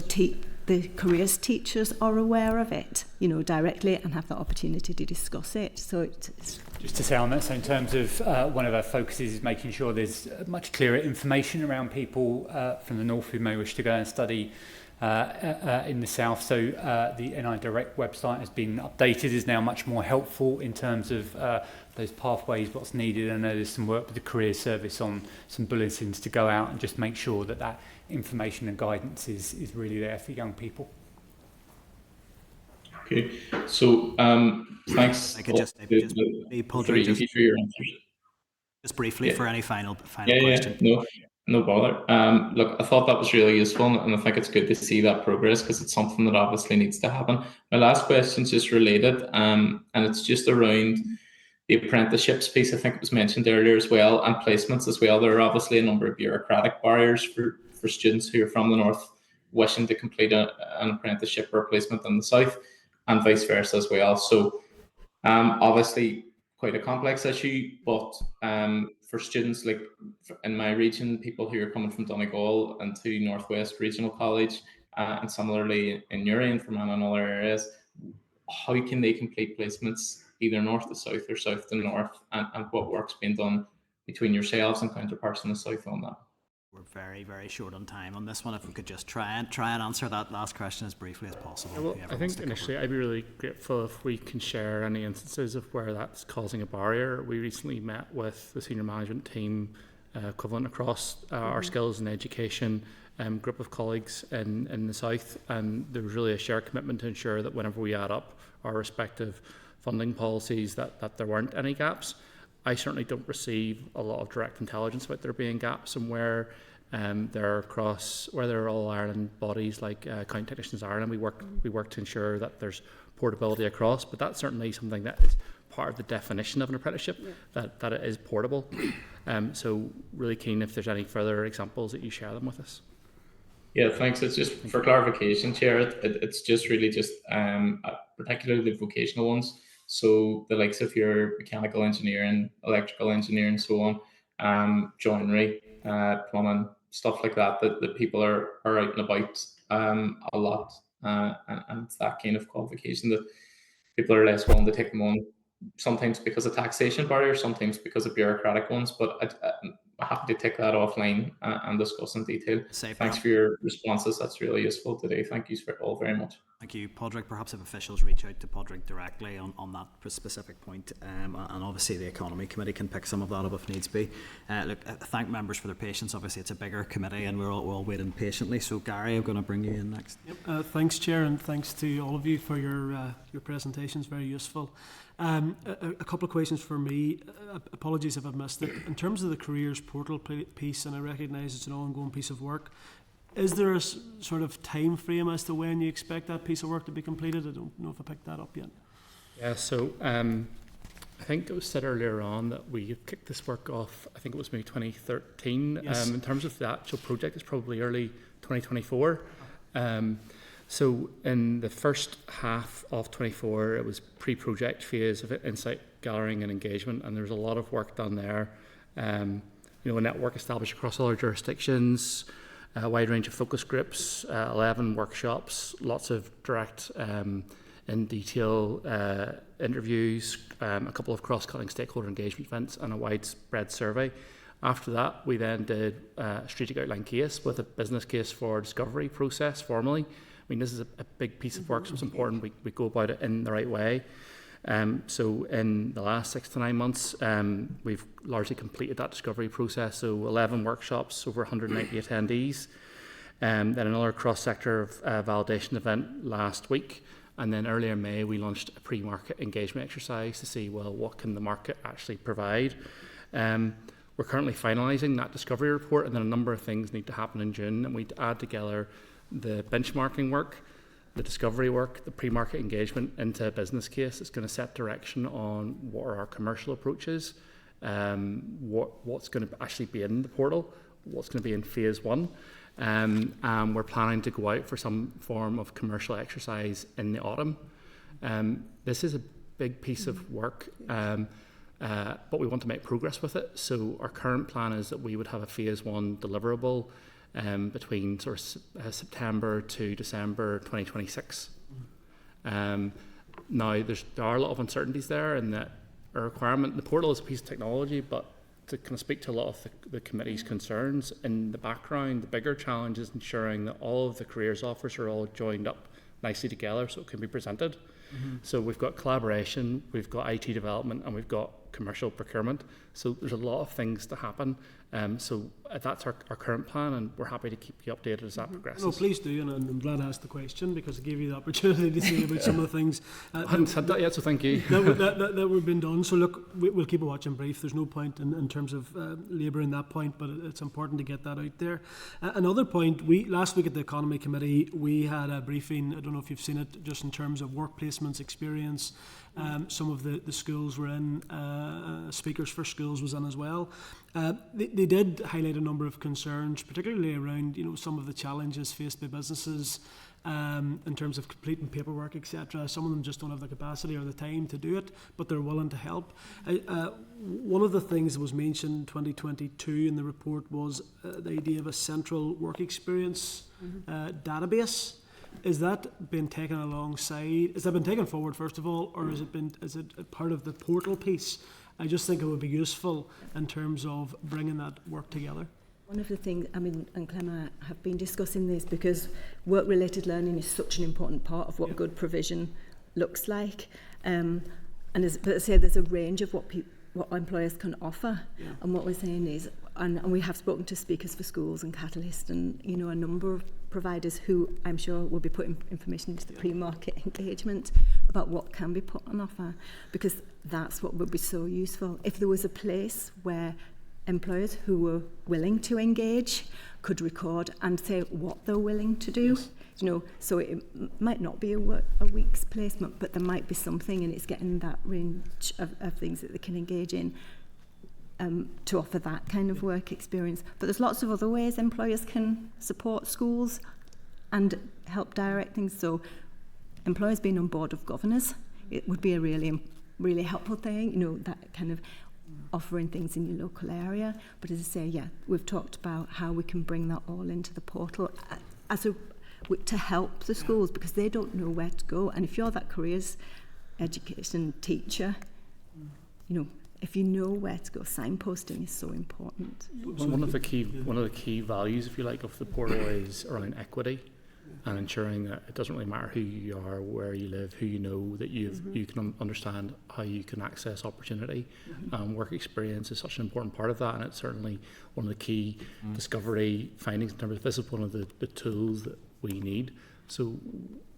the careers teachers are aware of it, directly, and have the opportunity to discuss it. So it's just to say on that, so in terms of one of our focuses is making sure there's much clearer information around people from the north who may wish to go and study in the south. So the NI Direct website has been updated, is now much more helpful in terms of those pathways, what's needed. I know there's some work with the career service on some bulletins to go out and just make sure that information and guidance is really there for young people. Okay, so thanks. I could just for your answers. Just briefly for any final question. No. No bother. Look, I thought that was really useful, and I think it's good to see that progress because it's something that obviously needs to happen. My last question is just related, and it's just around the apprenticeships piece. I think it was mentioned earlier as well, and placements as well. There are obviously a number of bureaucratic barriers for students who are from the north wishing to complete an apprenticeship or a placement in the south, and vice versa as well. So, obviously, quite a complex issue, but for students like in my region, people who are coming from Donegal and to Northwest Regional College, and similarly in your end from other areas, how can they complete placements either north to south or south to north, and what work's being done between yourselves and counterparts in the south on that? We're very, very short on time on this one. If we could just try and answer that last question as briefly as possible. Well, I think initially I'd be really grateful if we can share any instances of where that's causing a barrier. We recently met with the senior management team, equivalent across our skills and education group of colleagues in the south, and there was really a shared commitment to ensure that whenever we add up our respective funding policies that there weren't any gaps. I certainly don't receive a lot of direct intelligence about there being gaps, and where there are all Ireland bodies like County Technicians Ireland, we work to ensure that there's portability across. But that's certainly something that is part of the definition of an apprenticeship, that it is portable. So really keen if there's any further examples that you share them with us. Yeah, thanks. It's just for clarification, Chair. It's just really just particularly the vocational ones. So the likes of your mechanical engineering, electrical engineering, so on, joinery, plumbing, stuff like that. That people are out and about a lot, and it's that kind of qualification that people are less willing to take them on. Sometimes because of taxation barriers, sometimes because of bureaucratic ones. But I'm happy to take that offline and discuss in detail. Thanks for your responses. That's really useful today. Thank you all very much. Thank you, Padraig. Perhaps if officials reach out to Padraig directly on that specific point, and obviously the Economy Committee can pick some of that up if needs be. Look, thank members for their patience. Obviously it's a bigger committee and we're all waiting patiently. So Gary, I'm going to bring you in next. Yep. Thanks, Chair, and thanks to all of you for your presentations. Very useful. A couple of questions for me. Apologies if I've missed it. In terms of the careers portal piece, and I recognise it's an ongoing piece of work, is there a sort of time frame as to when you expect that piece of work to be completed? I don't know if I picked that up yet. Yeah, so I think it was said earlier on that we kicked this work off, I think it was maybe 2013. Yes. In terms of the actual project, it's probably early 2024. So in the first half of 24, it was pre-project phase of insight gathering and engagement, and there was a lot of work done there. A network established across all our jurisdictions, a wide range of focus groups, 11 workshops, lots of direct in detail interviews, a couple of cross-cutting stakeholder engagement events, and a widespread survey. After that, we then did a strategic outline case with a business case for discovery process formally. I mean, this is a big piece of work, so it's important we go about it in the right way. So in the last 6 to 9 months, we've largely completed that discovery process. So 11 workshops, over 190 attendees. Then another cross-sector validation event last week. And then earlier in May, we launched a pre-market engagement exercise to see, well, what can the market actually provide? We're currently finalising that discovery report, and then a number of things need to happen in June, and we add together the benchmarking work, the discovery work, the pre-market engagement into a business case. It's going to set direction on what are our commercial approaches, what's going to actually be in the portal, what's going to be in phase 1. And we're planning to go out for some form of commercial exercise in the autumn. This is a big piece of work, but we want to make progress with it. So our current plan is that we would have a phase 1 deliverable between sort of September to December 2026. Now, there are a lot of uncertainties there, and that a requirement, the portal is a piece of technology, but to kind of speak to a lot of the committee's concerns, in the background, the bigger challenge is ensuring that all of the careers offers are all joined up nicely together so it can be presented. Mm-hmm. So we've got collaboration, we've got IT development, and we've got commercial procurement. So there's a lot of things to happen. So that's our current plan, and we're happy to keep you updated as that progresses. No, please do, and I'm glad I asked the question because it gave you the opportunity to say about some of the things. I hadn't said that yet, so thank you. that were been done. So look, we'll keep a watching brief. There's no point in terms of labouring that point, but it's important to get that out there. Another point, last week at the Economy Committee, we had a briefing, I don't know if you've seen it, just in terms of work placements experience. Some of the schools were in, Speakers for Schools was in as well. They did highlight a number of concerns, particularly around some of the challenges faced by businesses in terms of completing paperwork, etc. Some of them just don't have the capacity or the time to do it, but they're willing to help. One of the things that was mentioned in 2022 in the report was the idea of a central work experience database. Is that been taken alongside? Has that been taken forward first of all, or is it part of the portal piece? I just think it would be useful in terms of bringing that work together. One of the things, and Clemma have been discussing this because work-related learning is such an important part of what good provision looks like. But I say there's a range of what employers can offer, and what we're saying is, and we have spoken to Speakers for Schools and Catalyst, and a number of providers who I'm sure will be putting information into the pre-market engagement about what can be put on offer, because that's what would be so useful. If there was a place where employers who were willing to engage could record and say what they're willing to do, so it might not be a week's placement, but there might be something, and it's getting that range of things that they can engage in to offer that kind of work experience. But there's lots of other ways employers can support schools and help direct things. So employers being on board of governors, it would be a really helpful thing, that kind of offering things in your local area. But as I say, we've talked about how we can bring that all into the portal to help the schools, because they don't know where to go. And if you're that careers education teacher, if you know where to go, signposting is so important. One of the key values, if you like, of the portal is around equity and ensuring that it doesn't really matter who you are, where you live, who you know, that you can understand how you can access opportunity. Work experience is such an important part of that, and it's certainly one of the key discovery findings in terms of this is one of the tools that we need. So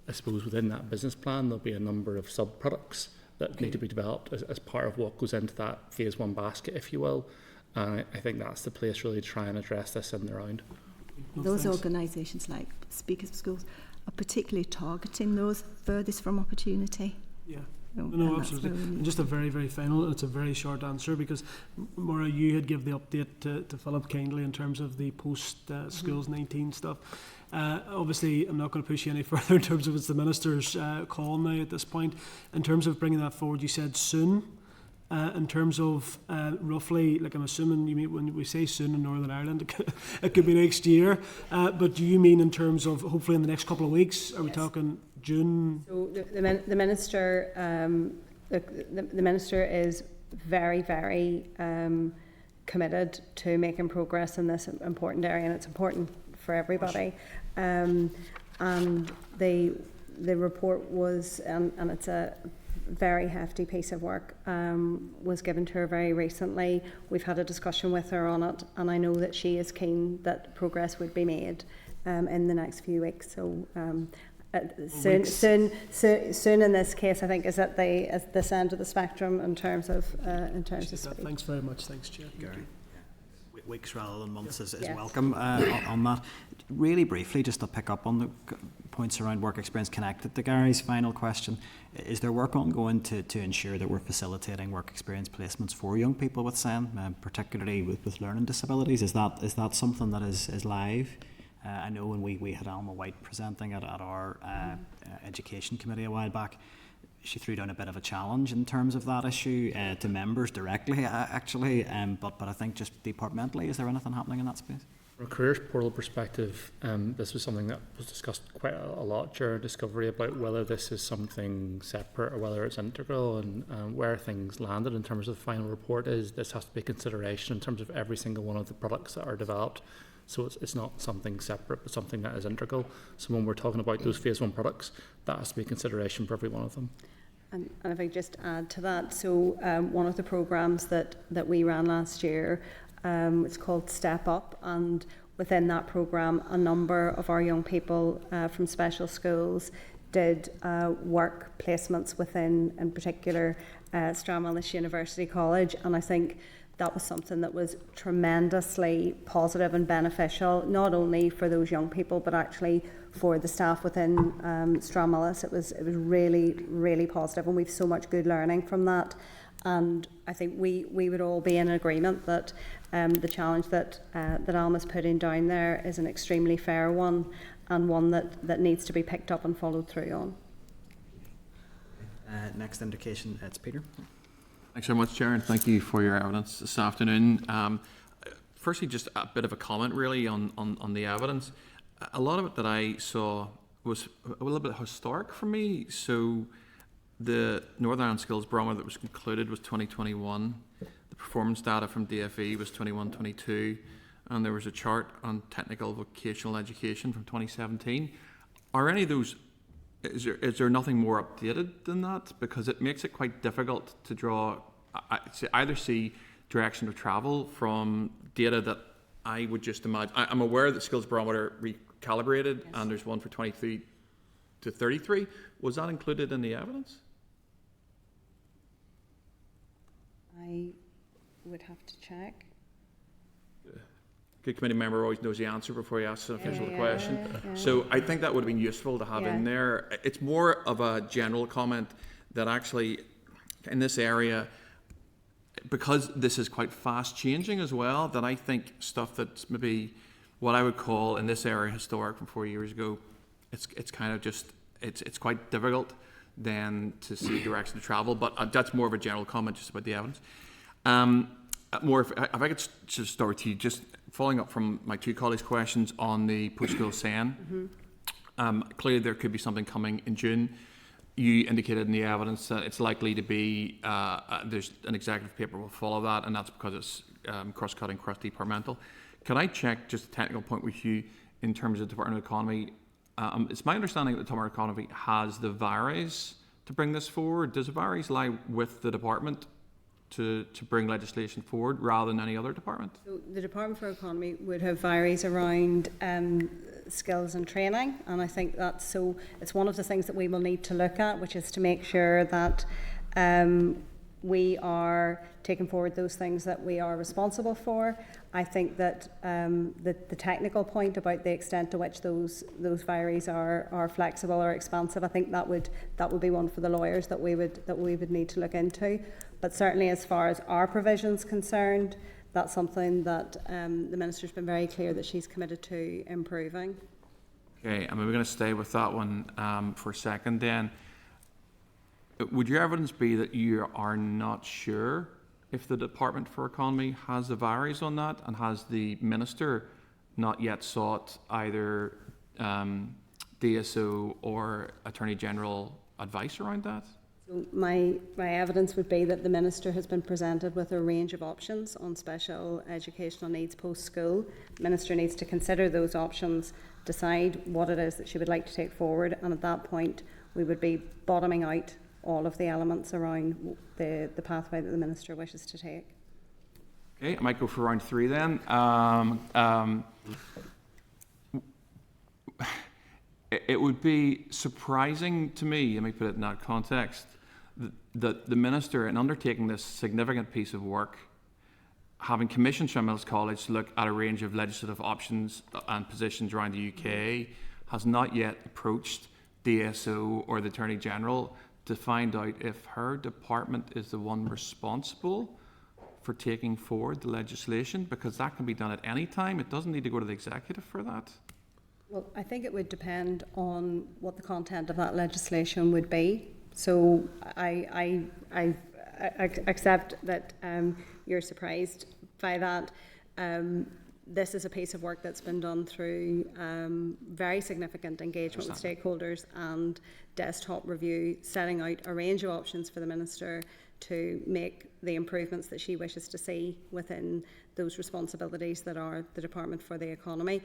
I suppose within that business plan there'll be a number of sub-products that need to be developed as part of what goes into that phase one basket, if you will. And I think that's the place really to try and address this in the round. Those organisations like Speakers for Schools are particularly targeting those furthest from opportunity. Yeah. No, absolutely. And just a very, very final, and it's a very short answer, because Maura, you had given the update to Philip kindly in terms of the post-schools 19 stuff. Obviously, I'm not going to push you any further in terms of it's the Minister's call now at this point. In terms of bringing that forward, you said soon. In terms of roughly, like I'm assuming you mean when we say soon in Northern Ireland, it could be next year. But do you mean in terms of hopefully in the next couple of weeks? Are we talking June? So the minister, the minister is very, very committed to making progress in this important area, and it's important for everybody. And the report was, and it's a very hefty piece of work, was given to her very recently. We've had a discussion with her on it, and I know that she is keen that progress would be made in the next few weeks. So soon in this case, I think, is at this end of the spectrum in terms of speed. Thanks very much. Thanks, Chair. Weeks rather than months is welcome on that. Really briefly, just to pick up on the points around work experience connected to Gary's final question, is there work ongoing to ensure that we're facilitating work experience placements for young people with SEN, particularly with learning disabilities? Is that something that is live? I know when we had Alma White presenting at our education committee a while back, she threw down a bit of a challenge in terms of that issue to members directly, actually. But I think just departmentally, is there anything happening in that space? From a careers portal perspective, this was something that was discussed quite a lot during discovery about whether this is something separate or whether it's integral, and where things landed in terms of the final report is this has to be a consideration in terms of every single one of the products that are developed. So it's not something separate, but something that is integral. So when we're talking about those phase one products, that has to be a consideration for every one of them. And if I just add to that, so one of the programmes that we ran last year, it's called Step Up, and within that programme, a number of our young people from special schools did work placements within, in particular, Stranmillis University College, and I think that was something that was tremendously positive and beneficial, not only for those young people, but actually for the staff within Stranmillis. It was really, really positive, and we've so much good learning from that. And I think we would all be in agreement that the challenge that Alma's putting down there is an extremely fair one, and one that needs to be picked up and followed through on. Next indication, it's Peter. Thanks very much, Chair, and thank you for your evidence this afternoon. Firstly, just a bit of a comment really on the evidence. A lot of it that I saw was a little bit historic for me. So the Northern Ireland Skills Barometer that was concluded was 2021. The performance data from DFE was 21-22. And there was a chart on technical vocational education from 2017. Are any of those, is there nothing more updated than that? Because it makes it quite difficult to draw, either see direction of travel from data that I would just imagine. I'm aware that Skills Barometer recalibrated, yes, and there's one for 23 to 33. Was that included in the evidence? I would have to check. Good committee member always knows the answer before he asks an official question. So I think that would have been useful to have in there. It's more of a general comment that actually in this area, because this is quite fast changing as well, that I think stuff that's maybe what I would call in this area historic from 4 years ago, it's kind of just, it's quite difficult then to see direction to travel, but that's more of a general comment just about the evidence. More if I could just start with you, just following up from my two colleagues' questions on the post-school SEN. Clearly there could be something coming in June. You indicated in the evidence that it's likely to be, there's an executive paper will follow that, and that's because it's cross-cutting, cross-departmental. Can I check just a technical point with you in terms of the Department of Economy? It's my understanding that the Department of Economy has the VARIs to bring this forward. Does the VARIs lie with the department to bring legislation forward rather than any other department? So the Department for Economy would have varies around skills and training, and I think that's so. It's one of the things that we will need to look at, which is to make sure that we are taking forward those things that we are responsible for. I think that the technical point about the extent to which those varies are flexible or expansive, I think that would be one for the lawyers that we would need to look into. But certainly, as far as our provision's concerned, that's something that the Minister's been very clear that she's committed to improving. Okay, and we're going to stay with that one for a second then. Would your evidence be that you are not sure if the Department for Economy has the varies on that, and has the Minister not yet sought either DSO or Attorney General advice around that? So my evidence would be that the Minister has been presented with a range of options on special educational needs post-school. The Minister needs to consider those options, decide what it is that she would like to take forward, and at that point we would be bottoming out all of the elements around the pathway that the Minister wishes to take. Okay, I might go for round three then. It would be surprising to me, let me put it in that context, that the Minister, in undertaking this significant piece of work, having commissioned Stranmillis College to look at a range of legislative options and positions around the UK, has not yet approached DSO or the Attorney General to find out if her department is the one responsible for taking forward the legislation, because that can be done at any time. It doesn't need to go to the executive for that. Well, I think it would depend on what the content of that legislation would be. So I accept that you're surprised by that. This is a piece of work that's been done through very significant engagement with stakeholders and desktop review, setting out a range of options for the Minister to make the improvements that she wishes to see within those responsibilities that are the Department for the Economy.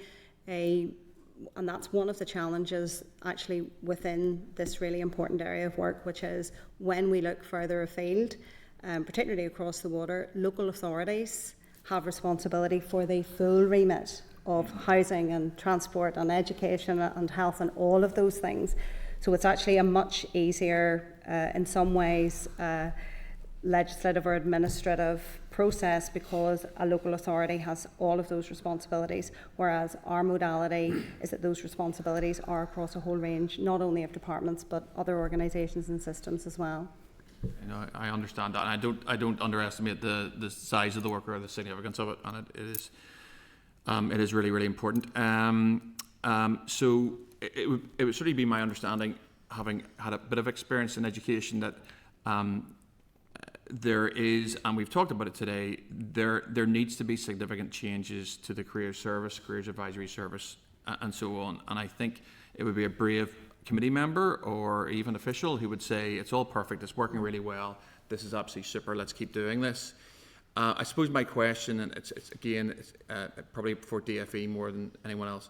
and that's one of the challenges actually within this really important area of work, which is when we look further afield, particularly across the water, local authorities have responsibility for the full remit of housing and transport and education and health and all of those things. So it's actually a much easier, in some ways, legislative or administrative process because a local authority has all of those responsibilities, whereas our modality is that those responsibilities are across a whole range, not only of departments but other organisations and systems as well. You know, I understand that, and I don't underestimate the size of the work or the significance of it, and it is really, really important. So it would certainly be my understanding, having had a bit of experience in education, that there is, and we've talked about it today, there needs to be significant changes to the careers service, careers advisory service, and so on. And I think it would be a brave committee member or even official who would say, it's all perfect, it's working really well, this is absolutely super, let's keep doing this. I suppose my question, and it's probably for DFE more than anyone else,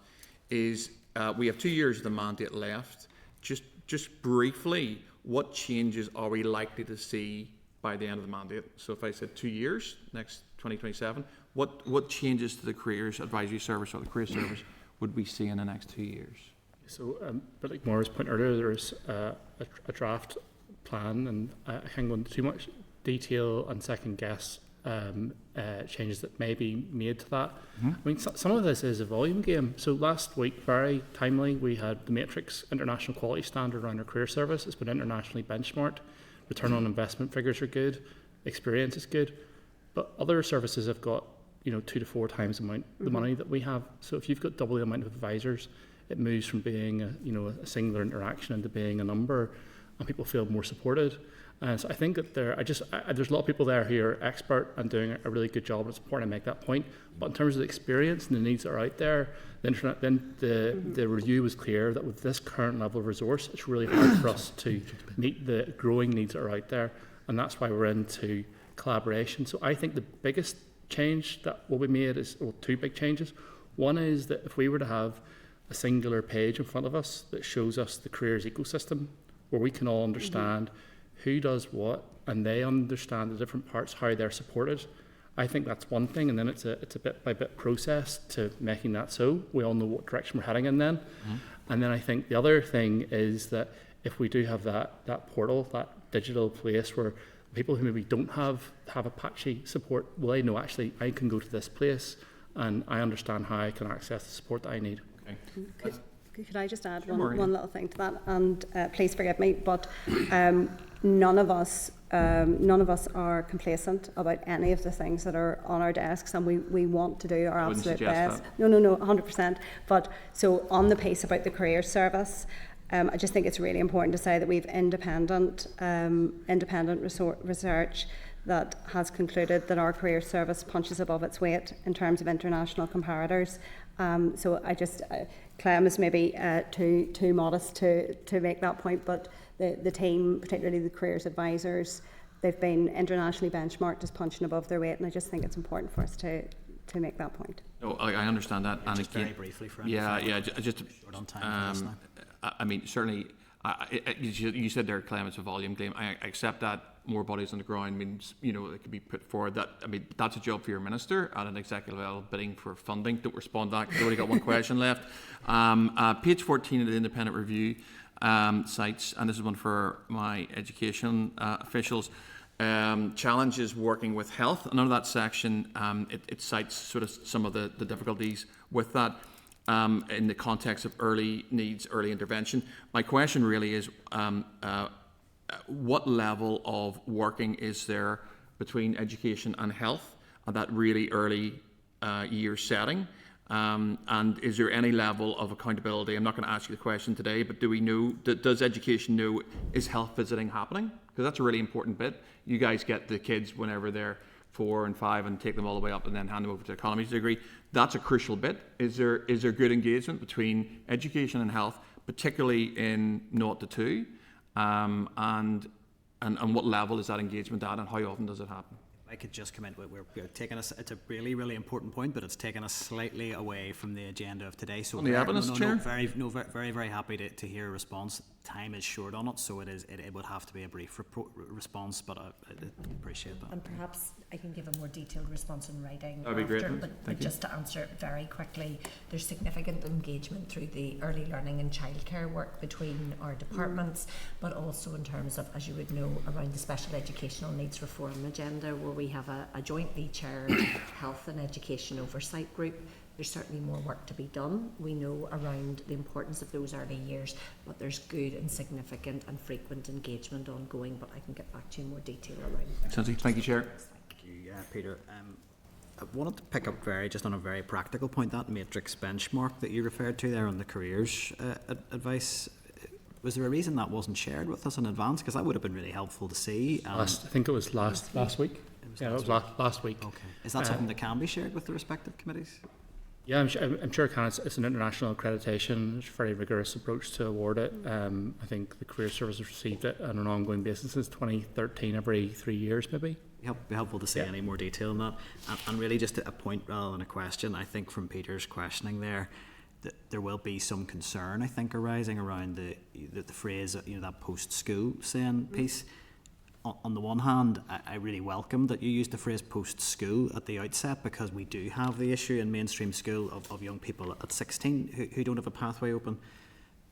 is we have 2 years of the mandate left. Just briefly, what changes are we likely to see by the end of the mandate? So if I said 2 years, next 2027, what changes to the careers advisory service or the career service would we see in the next 2 years? So, but like Maura's point earlier, there's a draft plan, and I can't go into too much detail and second guess changes that may be made to that. I mean, some of this is a volume game. So last week, very timely, we had the Matrix International Quality Standard around our career service. It's been internationally benchmarked. Return on investment figures are good. Experience is good. But other services have got 2 to 4 times the money that we have. So if you've got double the amount of advisors, it moves from being a singular interaction into being a number, and people feel more supported. And so I think that there's a lot of people there who are expert and doing a really good job. It's important to make that point. But in terms of the experience and the needs that are out there, the review was clear that with this current level of resource, it's really hard for us to meet the growing needs that are out there. And that's why we're into collaboration. So I think the biggest change that will be made is 2 big changes. One is that if we were to have a singular page in front of us that shows us the careers ecosystem, where we can all understand who does what, and they understand the different parts, how they're supported. I think that's one thing, and then it's a bit by bit process to making that so. We all know what direction we're heading in then. And then I think the other thing is that if we do have that portal, that digital place where people who maybe don't have Apache support, well, they know actually I can go to this place and I understand how I can access the support that I need. Okay. Could I just add one little thing to that? And please forgive me, but none of us are complacent about any of the things that are on our desks, and we want to do our absolute best. No, 100%. But so on the piece about the career service, I just think it's really important to say that we've independent research that has concluded that our career service punches above its weight in terms of international comparators. So I just Clem is maybe too modest to make that point, but the team, particularly the careers advisors, they've been internationally benchmarked as punching above their weight, and I just think it's important for us to make that point. No, I understand that. And just very briefly, for just short on time. I mean, certainly, you said there, Clem, it's a volume game. I accept that. More bodies on the ground means, it could be put forward. That's a job for your minister at an executive level, bidding for funding. Don't respond to that because I've only got one question left. Page 14 of the independent review cites, and this is one for my education officials, challenges working with health. And under that section, it cites sort of some of the difficulties with that in the context of early needs, early intervention. My question really is, what level of working is there between education and health at that really early year setting? And is there any level of accountability? I'm not going to ask you the question today, but do we know, does education know, is health visiting happening? Because that's a really important bit. You guys get the kids whenever they're 4 and 5 and take them all the way up and then hand them over to economies degree. That's a crucial bit. Is there good engagement between education and health, particularly in 0 to 2? And what level is that engagement at, and how often does it happen? I could just come in, we're taking us, it's a really, really important point, but it's taken us slightly away from the agenda of today. So on the evidence, Chair? Very, very happy to hear a response. Time is short on it, so it would have to be a brief response, but I appreciate that. And perhaps I can give a more detailed response in writing. That'd be after, great. But just to answer it very quickly, there's significant engagement through the early learning and childcare work between our departments, but also in terms of, as you would know, around the special educational needs reform agenda, where we have a jointly chaired health and education oversight group. There's certainly more work to be done. We know around the importance of those early years, but there's good and significant and frequent engagement ongoing, but I can get back to you in more detail around that. Thank you, Chair. Thank you, Peter. I wanted to pick up just on a very practical point, that matrix benchmark that you referred to there on the careers advice. Was there a reason that wasn't shared with us in advance? Because that would have been really helpful to see. I think it was last week. It was last week. Okay. Is that something that can be shared with the respective committees? Yeah, I'm sure it can. It's an international accreditation. It's a very rigorous approach to award it. I think the Career Service has received it on an ongoing basis since 2013, every 3 years maybe. It'd be helpful to see any more detail on that. And really just a point rather than a question, I think from Peter's questioning there, that there will be some concern, I think, arising around the phrase, that post-school saying piece. On the one hand, I really welcome that you used the phrase post-school at the outset, because we do have the issue in mainstream school of young people at 16 who don't have a pathway open.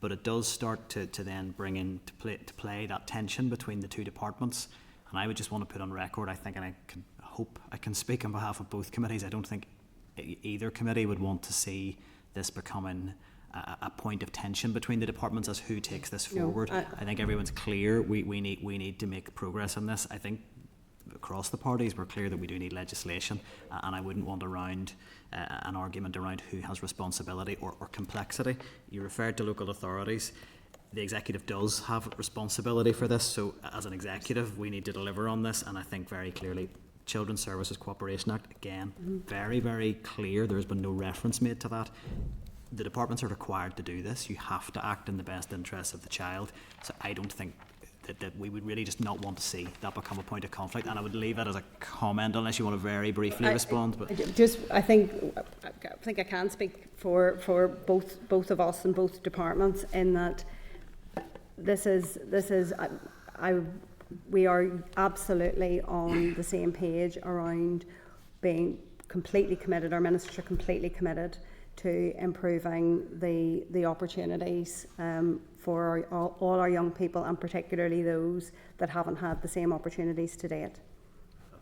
But it does start to then bring into play that tension between the two departments. And I would just want to put on record, I think, and I hope I can speak on behalf of both committees, I don't think either committee would want to see this becoming a point of tension between the departments as who takes this forward. I think everyone's clear we need to make progress on this. I think across the parties we're clear that we do need legislation, and I wouldn't want around an argument around who has responsibility or complexity. You referred to local authorities. The executive does have responsibility for this, so as an executive we need to deliver on this, and I think very clearly Children's Services Cooperation Act, again, very, very clear. There's been no reference made to that. The departments are required to do this. You have to act in the best interests of the child. So I don't think that we would really just not want to see that become a point of conflict. And I would leave it as a comment, unless you want to very briefly respond. But I think I can speak for both of us and both departments in that we are absolutely on the same page around being completely committed. Our ministers are completely committed to improving the opportunities for all our young people, and particularly those that haven't had the same opportunities to date.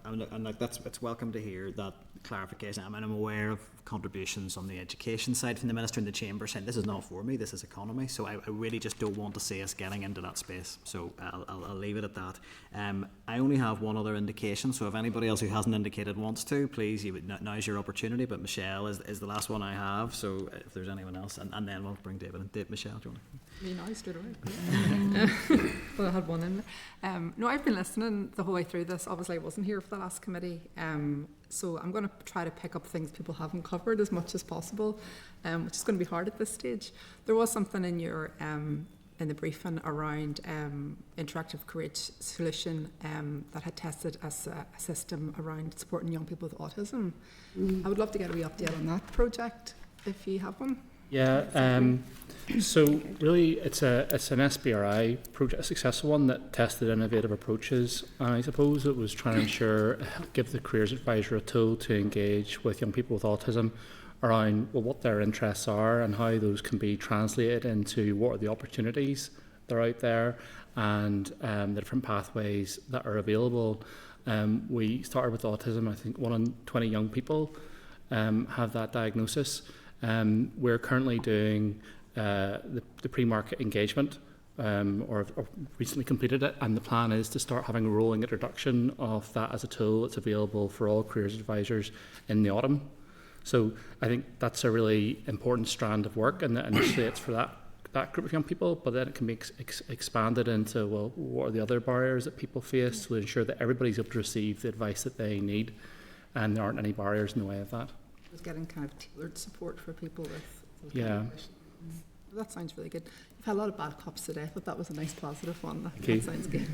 And it's welcome to hear that clarification. I mean, I'm aware of contributions on the education side from the Minister in the Chamber saying this is not for me, this is economy. So I really just don't want to see us getting into that space. So I'll leave it at that. I only have one other indication, so if anybody else who hasn't indicated wants to, please, now's your opportunity. But Michelle is the last one I have, so if there's anyone else, and then we'll bring David in. Michelle, do you want to? Me now, straight away. Well, I had one in there. No, I've been listening the whole way through this. Obviously, I wasn't here for the last committee, so I'm going to try to pick up things people haven't covered as much as possible, which is going to be hard at this stage. There was something in your in the briefing around interactive career solution that had tested as a system around supporting young people with autism. I would love to get a wee update on that project if you have one. Yeah, so really it's an SBRI project, a successful one that tested innovative approaches, and I suppose it was trying to ensure, give the careers advisor a tool to engage with young people with autism around what their interests are and how those can be translated into what are the opportunities that are out there and the different pathways that are available. We started with autism. I think 1 in 20 young people have that diagnosis. We're currently doing the pre-market engagement, or recently completed it, and the plan is to start having a rolling introduction of that as a tool that's available for all careers advisors in the autumn. So I think that's a really important strand of work, and initially it's for that group of young people, but then it can be expanded into, well, what are the other barriers that people face to ensure that everybody's able to receive the advice that they need, and there aren't any barriers in the way of that. Getting kind of tailored support for people with yeah. That sounds really good. You've had a lot of bad cops today, but that was a nice positive one. That sounds good.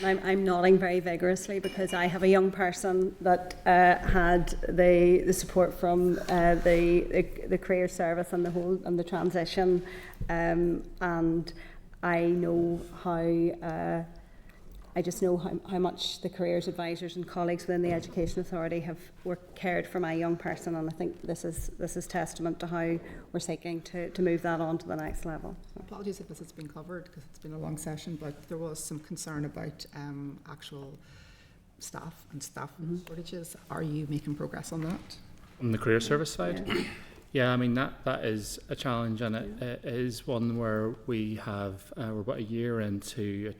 I'm nodding very vigorously because I have a young person that had the support from the career service and the transition, and I know how. I just know how much the careers advisors and colleagues within the Education Authority have cared for my young person, and I think this is testament to how we're seeking to move that on to the next level. So. Apologies if this has been covered because it's been a long session, but there was some concern about actual staff and staff shortages. Are you making progress on that? On the career service side? Yeah, I mean, that is a challenge, and it is one where we have, we're about a year into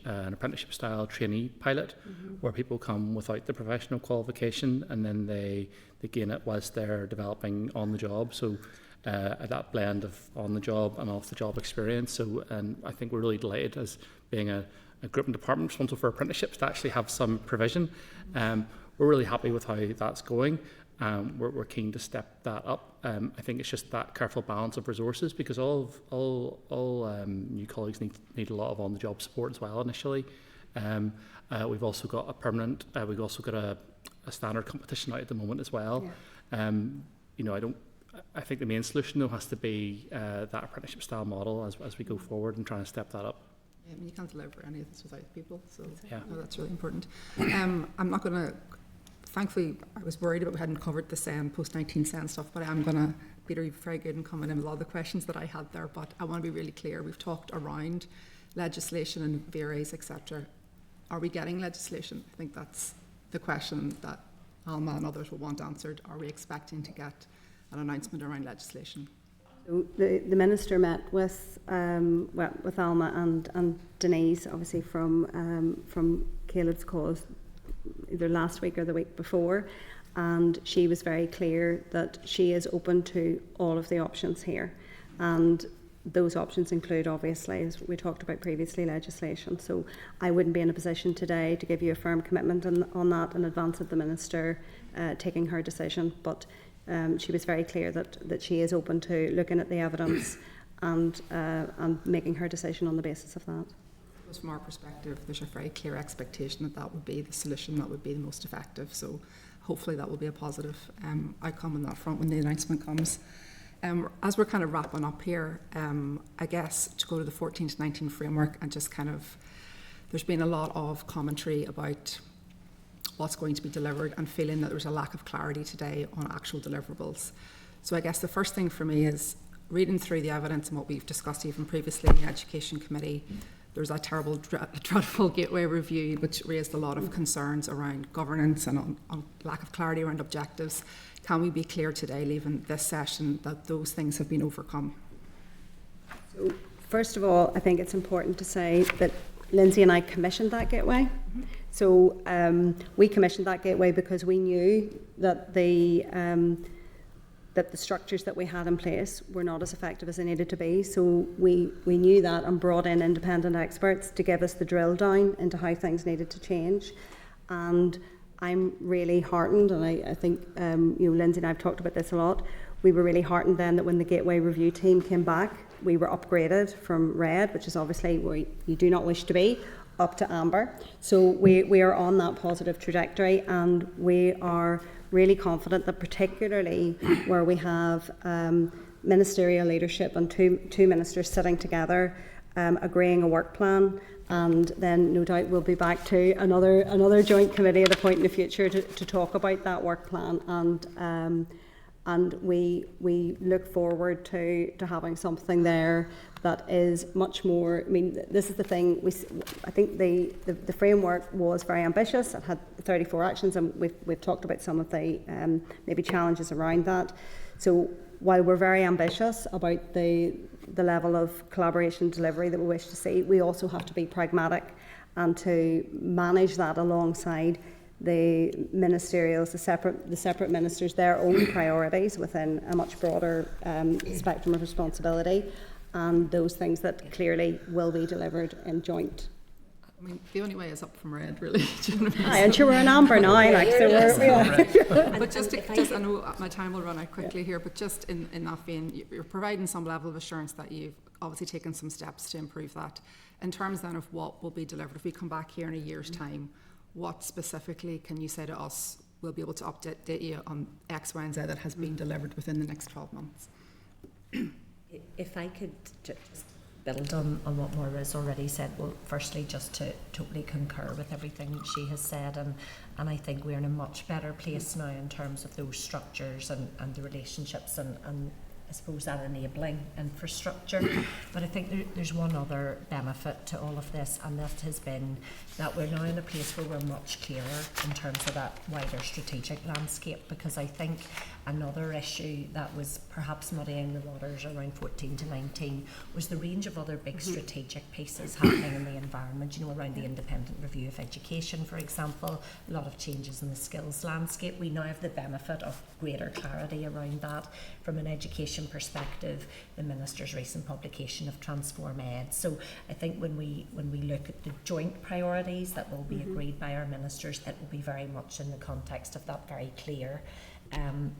an apprenticeship style trainee pilot, where people come without the professional qualification and then they gain it whilst they're developing on the job. So that blend of on the job and off the job experience. So, and I think we're really delighted as being a group and department responsible for apprenticeships to actually have some provision. We're really happy with how that's going. We're keen to step that up. I think it's just that careful balance of resources, because all new colleagues need a lot of on-the-job support as well initially. We've also got a permanent. We've also got a standard competition out at the moment as well. Yeah. I think the main solution though has to be that apprenticeship style model as we go forward and try and step that up. Yeah, I mean, you can't deliver any of this without people, so yeah, that's really important. I'm not going to. Thankfully, I was worried about we hadn't covered the SEN, post-19 SEN stuff, but I'm going to, Peter, you're very good in coming in with a lot of the questions that I had there, but I want to be really clear. We've talked around legislation and VRAs, etc. Are we getting legislation? I think that's the question that Alma and others will want answered. Are we expecting to get an announcement around legislation? So the Minister met with Alma and Denise, obviously from Caleb's cause, either last week or the week before, and she was very clear that she is open to all of the options here, and those options include, obviously, as we talked about previously, legislation. So I wouldn't be in a position today to give you a firm commitment on that in advance of the Minister taking her decision, but she was very clear that she is open to looking at the evidence and making her decision on the basis of that. From our perspective, there's a very clear expectation that would be the solution that would be the most effective. So hopefully that will be a positive outcome on that front when the announcement comes. As we're kind of wrapping up here, I guess to go to the 14 to 19 framework and just kind of, there's been a lot of commentary about what's going to be delivered and feeling that there's a lack of clarity today on actual deliverables. So I guess the first thing for me is reading through the evidence and what we've discussed even previously in the Education Committee. There was that terrible, dreadful Gateway review, which raised a lot of concerns around governance and on lack of clarity around objectives. Can we be clear today, leaving this session, that those things have been overcome? So, first of all, I think it's important to say that Lindsay and I commissioned that Gateway. So we commissioned that Gateway because we knew that the structures that we had in place were not as effective as they needed to be. So we knew that and brought in independent experts to give us the drill down into how things needed to change. And I'm really heartened, and I think Lindsay and I have talked about this a lot. We were really heartened then that when the Gateway review team came back, we were upgraded from red, which is obviously where you do not wish to be, up to amber. So we are on that positive trajectory, and we are really confident that particularly where we have ministerial leadership and two ministers sitting together agreeing a work plan, and then no doubt we'll be back to another joint committee at a point in the future to talk about that work plan, and we look forward to having something there that is much more. I mean, this is the thing. I think the framework was very ambitious. It had 34 actions, and we've talked about some of the maybe challenges around that. So while we're very ambitious about the level of collaboration and delivery that we wish to see, we also have to be pragmatic and to manage that alongside the ministerials, the separate ministers, their own priorities within a much broader spectrum of responsibility, and those things that clearly will be delivered in joint. I mean, the only way is up from red, really. Do you know what I mean? Aye, and sure, we're in amber now, like, so we're. But just, I know my time will run out quickly here, but just in that vein, you're providing some level of assurance that you've obviously taken some steps to improve that. In terms then of what will be delivered, if we come back here in a year's time, what specifically can you say to us will be able to update you on X, Y and Z that has been delivered within the next 12 months? If I could just build on what Maura's already said, well, firstly, just to totally concur with everything she has said, and I think we're in a much better place now in terms of those structures and the relationships and I suppose that enabling infrastructure. But I think there's one other benefit to all of this, and that has been that we're now in a place where we're much clearer in terms of that wider strategic landscape, because I think another issue that was perhaps muddying the waters around 14 to 19 was the range of other big strategic pieces happening in the environment, around the independent review of education, for example, a lot of changes in the skills landscape. We now have the benefit of greater clarity around that from an education perspective, the Minister's recent publication of Transform Ed. So I think when we look at the joint priorities that will be agreed by our ministers, it will be very much in the context of that very clear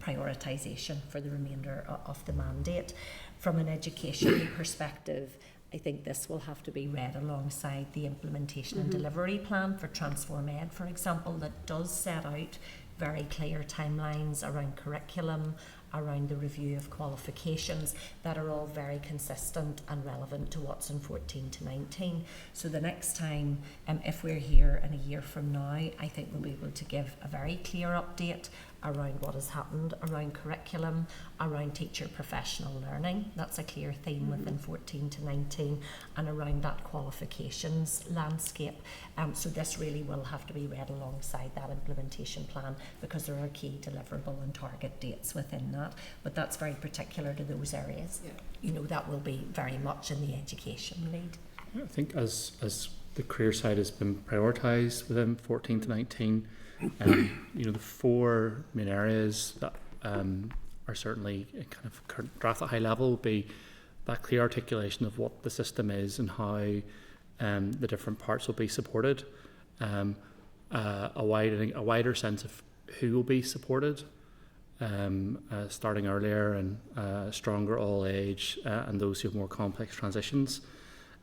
prioritisation for the remainder of the mandate. From an education perspective, I think this will have to be read alongside the implementation and delivery plan for Transform Ed, for example, that does set out very clear timelines around curriculum, around the review of qualifications that are all very consistent and relevant to what's in 14 to 19. So the next time, if we're here in a year from now, I think we'll be able to give a very clear update around what has happened around curriculum, around teacher professional learning. That's a clear theme within 14 to 19, and around that qualifications landscape. So this really will have to be read alongside that implementation plan, because there are key deliverable and target dates within that. But that's very particular to those areas. That will be very much in the education lead. I think as the career side has been prioritised within 14 to 19, the four main areas that are certainly kind of draft at high level will be that clear articulation of what the system is and how the different parts will be supported, a wider sense of who will be supported, starting earlier and stronger all age and those who have more complex transitions,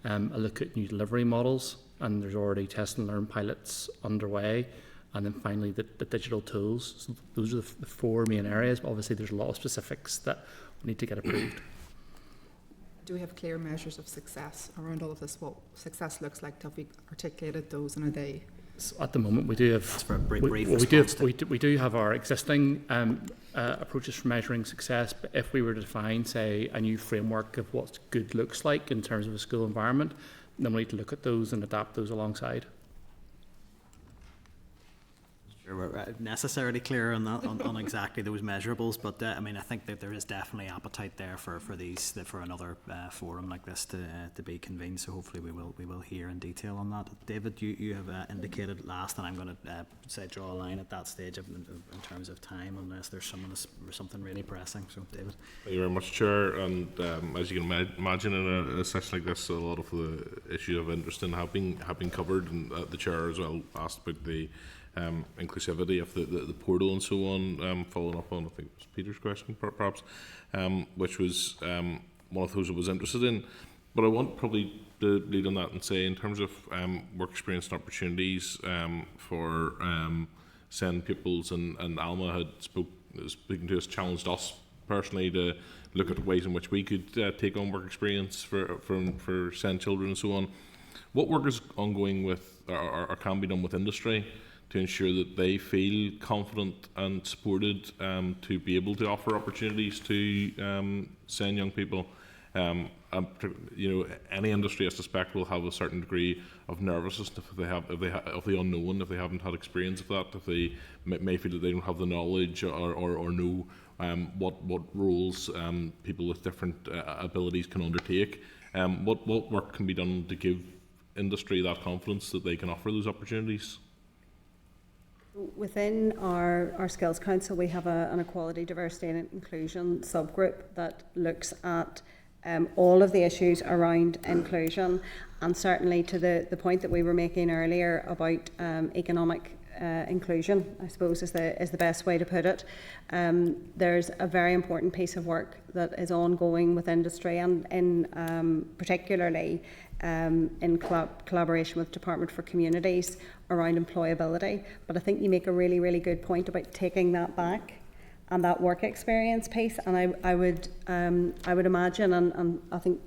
a look at new delivery models, and there's already test and learn pilots underway. And then finally, the digital tools. So those are the four main areas, but obviously there's a lot of specifics that need to get approved. Do we have clear measures of success around all of this? What success looks like? Have we articulated those, and are they? So at the moment, we do have we do have our existing approaches for measuring success. But if we were to define, say, a new framework of what good looks like in terms of a school environment, then we need to look at those and adapt those alongside. We're necessarily clear on that, on exactly those measurables, but I think that there is definitely appetite there for another forum like this to be convened. So hopefully we will hear in detail on that. David, you have indicated last, and I'm going to say draw a line at that stage in terms of time, unless there's something really pressing. So David. Thank you very much, Chair. And as you can imagine, in a session like this, a lot of the issues of interest in have been covered, and the Chair as well asked about the inclusivity of the portal and so on, following up on, I think it was Peter's question perhaps, which was one of those I was interested in. But I want probably to lead on that and say, in terms of work experience and opportunities for SEND pupils, and Alma had speaking to us, challenged us personally to look at ways in which we could take on work experience for SEND children and so on. What work is ongoing with, or can be done with industry, to ensure that they feel confident and supported to be able to offer opportunities to SEND young people? Any industry, I suspect, will have a certain degree of nervousness of the unknown, if they haven't had experience of that, if they may feel that they don't have the knowledge or know what roles people with different abilities can undertake. What work can be done to give industry that confidence that they can offer those opportunities? Within our Skills Council, we have an Equality, Diversity and Inclusion subgroup that looks at all of the issues around inclusion, and certainly to the point that we were making earlier about economic inclusion, I suppose is the best way to put it. There's a very important piece of work that is ongoing with industry and in particularly in collaboration with Department for Communities around employability. But I think you make a really, really good point about taking that back and that work experience piece. And I would imagine, and I think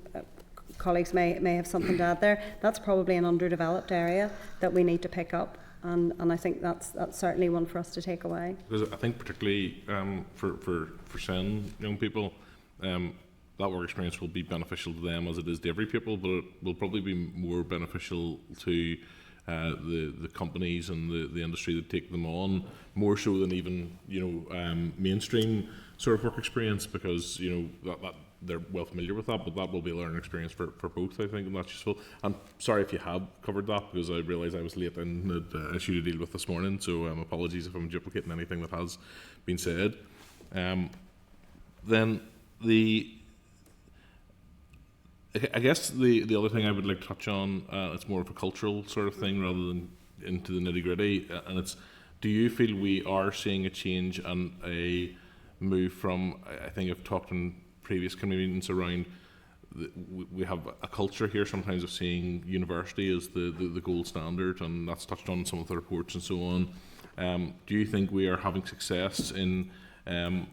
colleagues may have something to add there, that's probably an underdeveloped area that we need to pick up. And I think that's certainly one for us to take away. Because I think particularly for SEN young people, that work experience will be beneficial to them as it is to every people, but it will probably be more beneficial to the companies and the industry that take them on, more so than even mainstream sort of work experience, because that they're well familiar with that, but that will be a learning experience for both, I think, and that's useful. I'm sorry if you have covered that, because I realised I was late in the issue to deal with this morning, so apologies if I'm duplicating anything that has been said. Then I guess the other thing I would like to touch on, it's more of a cultural sort of thing rather than into the nitty-gritty, and it's, do you feel we are seeing a change and a move from, I think I've talked in previous committee meetings around, we have a culture here sometimes of seeing university as the gold standard, and that's touched on in some of the reports and so on. Do you think we are having success in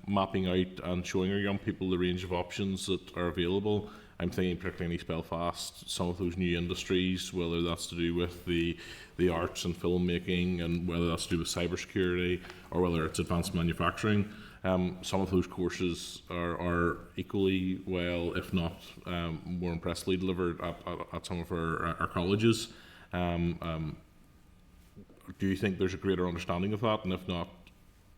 mapping out and showing our young people the range of options that are available? I'm thinking particularly in East Belfast, some of those new industries, whether that's to do with the arts and filmmaking, and whether that's to do with cybersecurity, or whether it's advanced manufacturing. Some of those courses are equally well, if not more impressively delivered at some of our colleges. Do you think there's a greater understanding of that? And if not,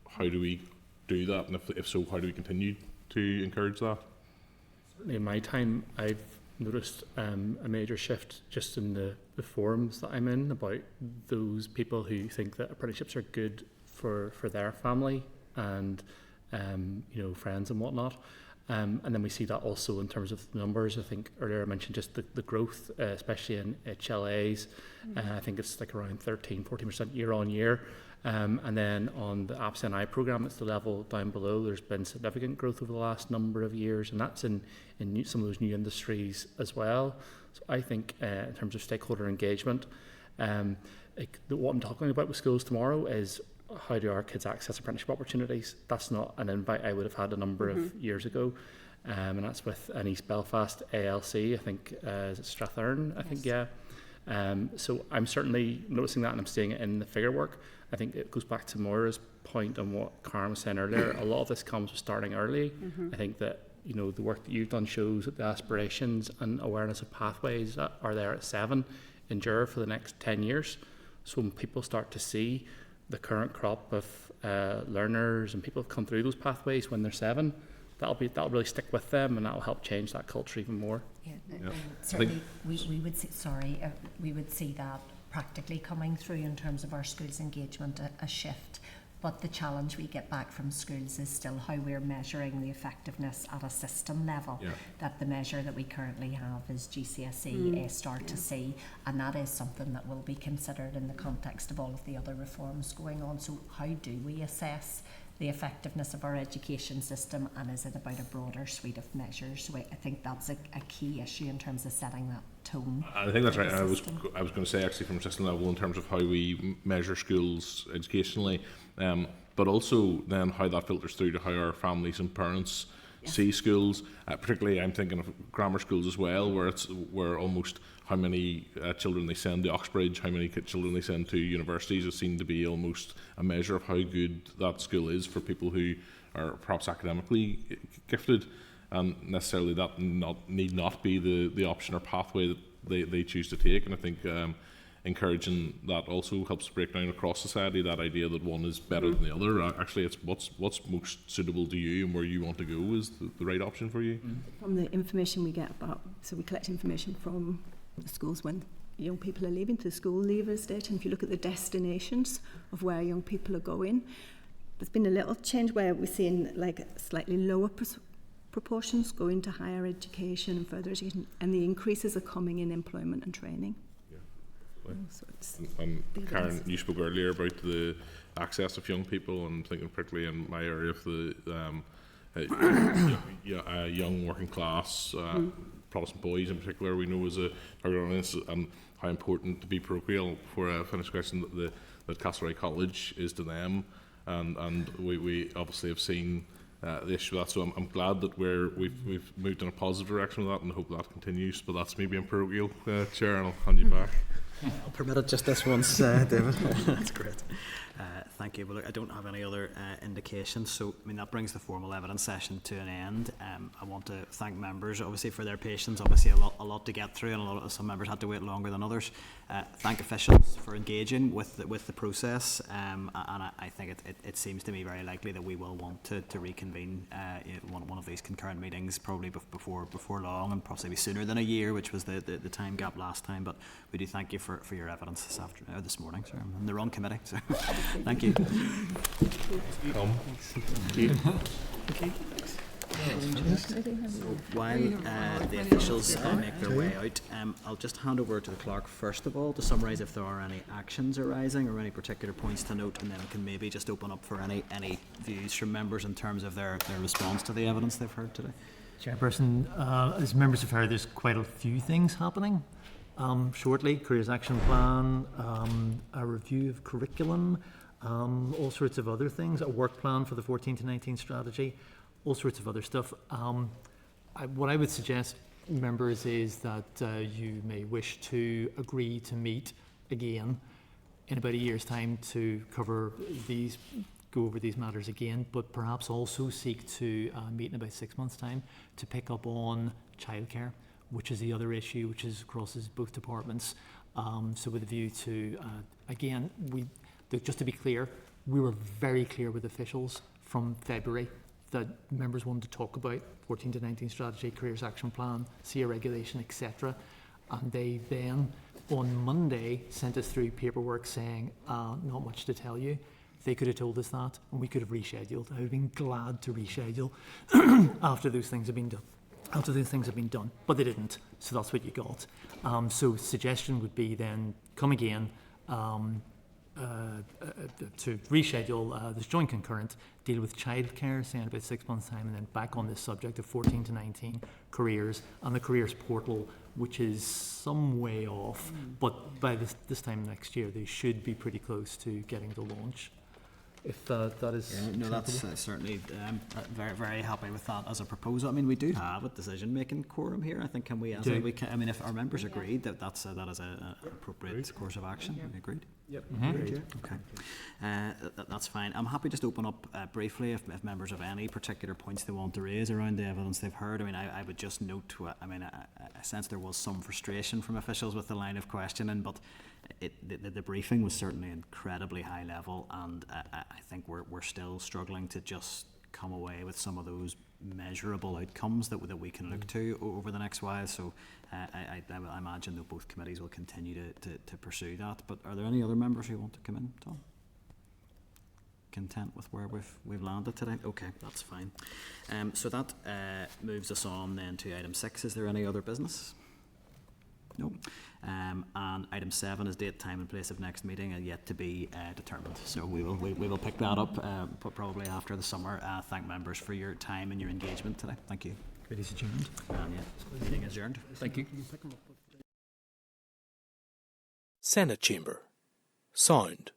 how do we do that? And if so, how do we continue to encourage that? In my time, I've noticed a major shift just in the forums that I'm in about those people who think that apprenticeships are good for their family and friends and whatnot. And then we see that also in terms of the numbers. I think earlier I mentioned just the growth, especially in HLAs. I think it's like around 13-14% year on year. And then on the APS NI programme, it's the level down below. There's been significant growth over the last number of years, and that's in some of those new industries as well. So I think in terms of stakeholder engagement, what I'm talking about with schools tomorrow is how do our kids access apprenticeship opportunities. That's not an invite I would have had a number of years ago. And that's with an East Belfast ALC, I think, is it Strathern? I think, yeah. So I'm certainly noticing that, and I'm seeing it in the figure work. I think it goes back to Maura's point on what Karen was saying earlier. A lot of this comes with starting early. I think that the work that you've done shows that the aspirations and awareness of pathways are there at 7 endure for the next 10 years. So when people start to see the current crop of learners and people who have come through those pathways when they're 7, that'll really stick with them, and that'll help change that culture even more. Certainly, we would see that practically coming through in terms of our schools' engagement, a shift. But the challenge we get back from schools is still how we're measuring the effectiveness at a system level. That the measure that we currently have is GCSE A star to C, and that is something that will be considered in the context of all of the other reforms going on. So how do we assess the effectiveness of our education system, and is it about a broader suite of measures? So I think that's a key issue in terms of setting that tone. I think that's right. I was going to say, actually, from a system level, in terms of how we measure schools educationally, but also then how that filters through to how our families and parents see schools. Particularly, I'm thinking of grammar schools as well, where almost how many children they send to Oxbridge, how many children they send to universities, is seen to be almost a measure of how good that school is for people who are perhaps academically gifted, and necessarily that need not be the option or pathway that they choose to take. And I think encouraging that also helps break down across society that idea that one is better than the other. Actually, it's what's most suitable to you and where you want to go is the right option for you. From the information we get so we collect information from the schools when young people are leaving, to school leavers data, and if you look at the destinations of where young people are going, there's been a little change where we're seeing like slightly lower proportions going to higher education and further education, and the increases are coming in employment and training. And Karen, you spoke earlier about the access of young people, and thinking particularly in my area of the young working class Protestant boys in particular, we know as a target audience, and how important, to be parochial for a finished question, that Castlereagh College is to them, and we obviously have seen the issue of that. So I'm glad that we've moved in a positive direction with that, and hope that continues. But that's maybe in parochial, Chair, and I'll hand you back. I'll permit it just this once, David. That's great. Thank you. Well, look, I don't have any other indications, so I mean that brings the formal evidence session to an end. I want to thank members, obviously, for their patience. Obviously, a lot to get through, and some members had to wait longer than others. Thank officials for engaging with the process, and I think it seems to me very likely that we will want to reconvene one of these concurrent meetings probably before long, and possibly sooner than a year, which was the time gap last time. But we do thank you for your evidence this morning. Sorry, I'm in the wrong committee. So thank you. While the officials make their way out, I'll just hand over to the clerk first of all to summarise if there are any actions arising or any particular points to note, and then we can maybe just open up for any views from members in terms of their response to the evidence they've heard today. Chairperson, as members have heard, there's quite a few things happening shortly. Careers Action Plan, a review of curriculum, all sorts of other things, a work plan for the 14 to 19 strategy, all sorts of other stuff. What I would suggest, members, is that you may wish to agree to meet again in about a year's time to go over these matters again, but perhaps also seek to meet in about 6 months' time to pick up on childcare, which is the other issue which crosses both departments. So with a view to, again, just to be clear, we were very clear with officials from February that members wanted to talk about 14 to 19 strategy, careers action plan, SEER regulation, etc. And they then, on Monday, sent us through paperwork saying, not much to tell you. They could have told us that, and we could have rescheduled. I would have been glad to reschedule after those things have been done. But they didn't, so that's what you got. So suggestion would be then, come again, to reschedule this joint concurrent, deal with childcare, say in about 6 months' time, and then back on this subject of 14 to 19 careers and the careers portal, which is some way off, but by this time next year, they should be pretty close to getting the launch. If that is no, that's certainly very, very happy with that as a proposal. I mean, we do have a decision-making quorum here. I think I mean, if our members agreed that that is an appropriate course of action, we agreed. Yep. Okay. That's fine. I'm happy just to open up briefly if members have any particular points they want to raise around the evidence they've heard. I mean, I would just note. I mean, I sense there was some frustration from officials with the line of questioning, but the briefing was certainly incredibly high level, and I think we're still struggling to just come away with some of those measurable outcomes that we can look to over the next while. So I imagine that both committees will continue to pursue that. But are there any other members who want to come in, Tom? Content with where we've landed today? Okay, that's fine. So that moves us on then to item 6. Is there any other business? No. And item 7 is date, time and place of next meeting and yet to be determined. So we will pick that up probably after the summer. Thank members for your time and your engagement today. Thank you. Committee's adjourned. Meeting is adjourned. Thank you. Senate Chamber. Sound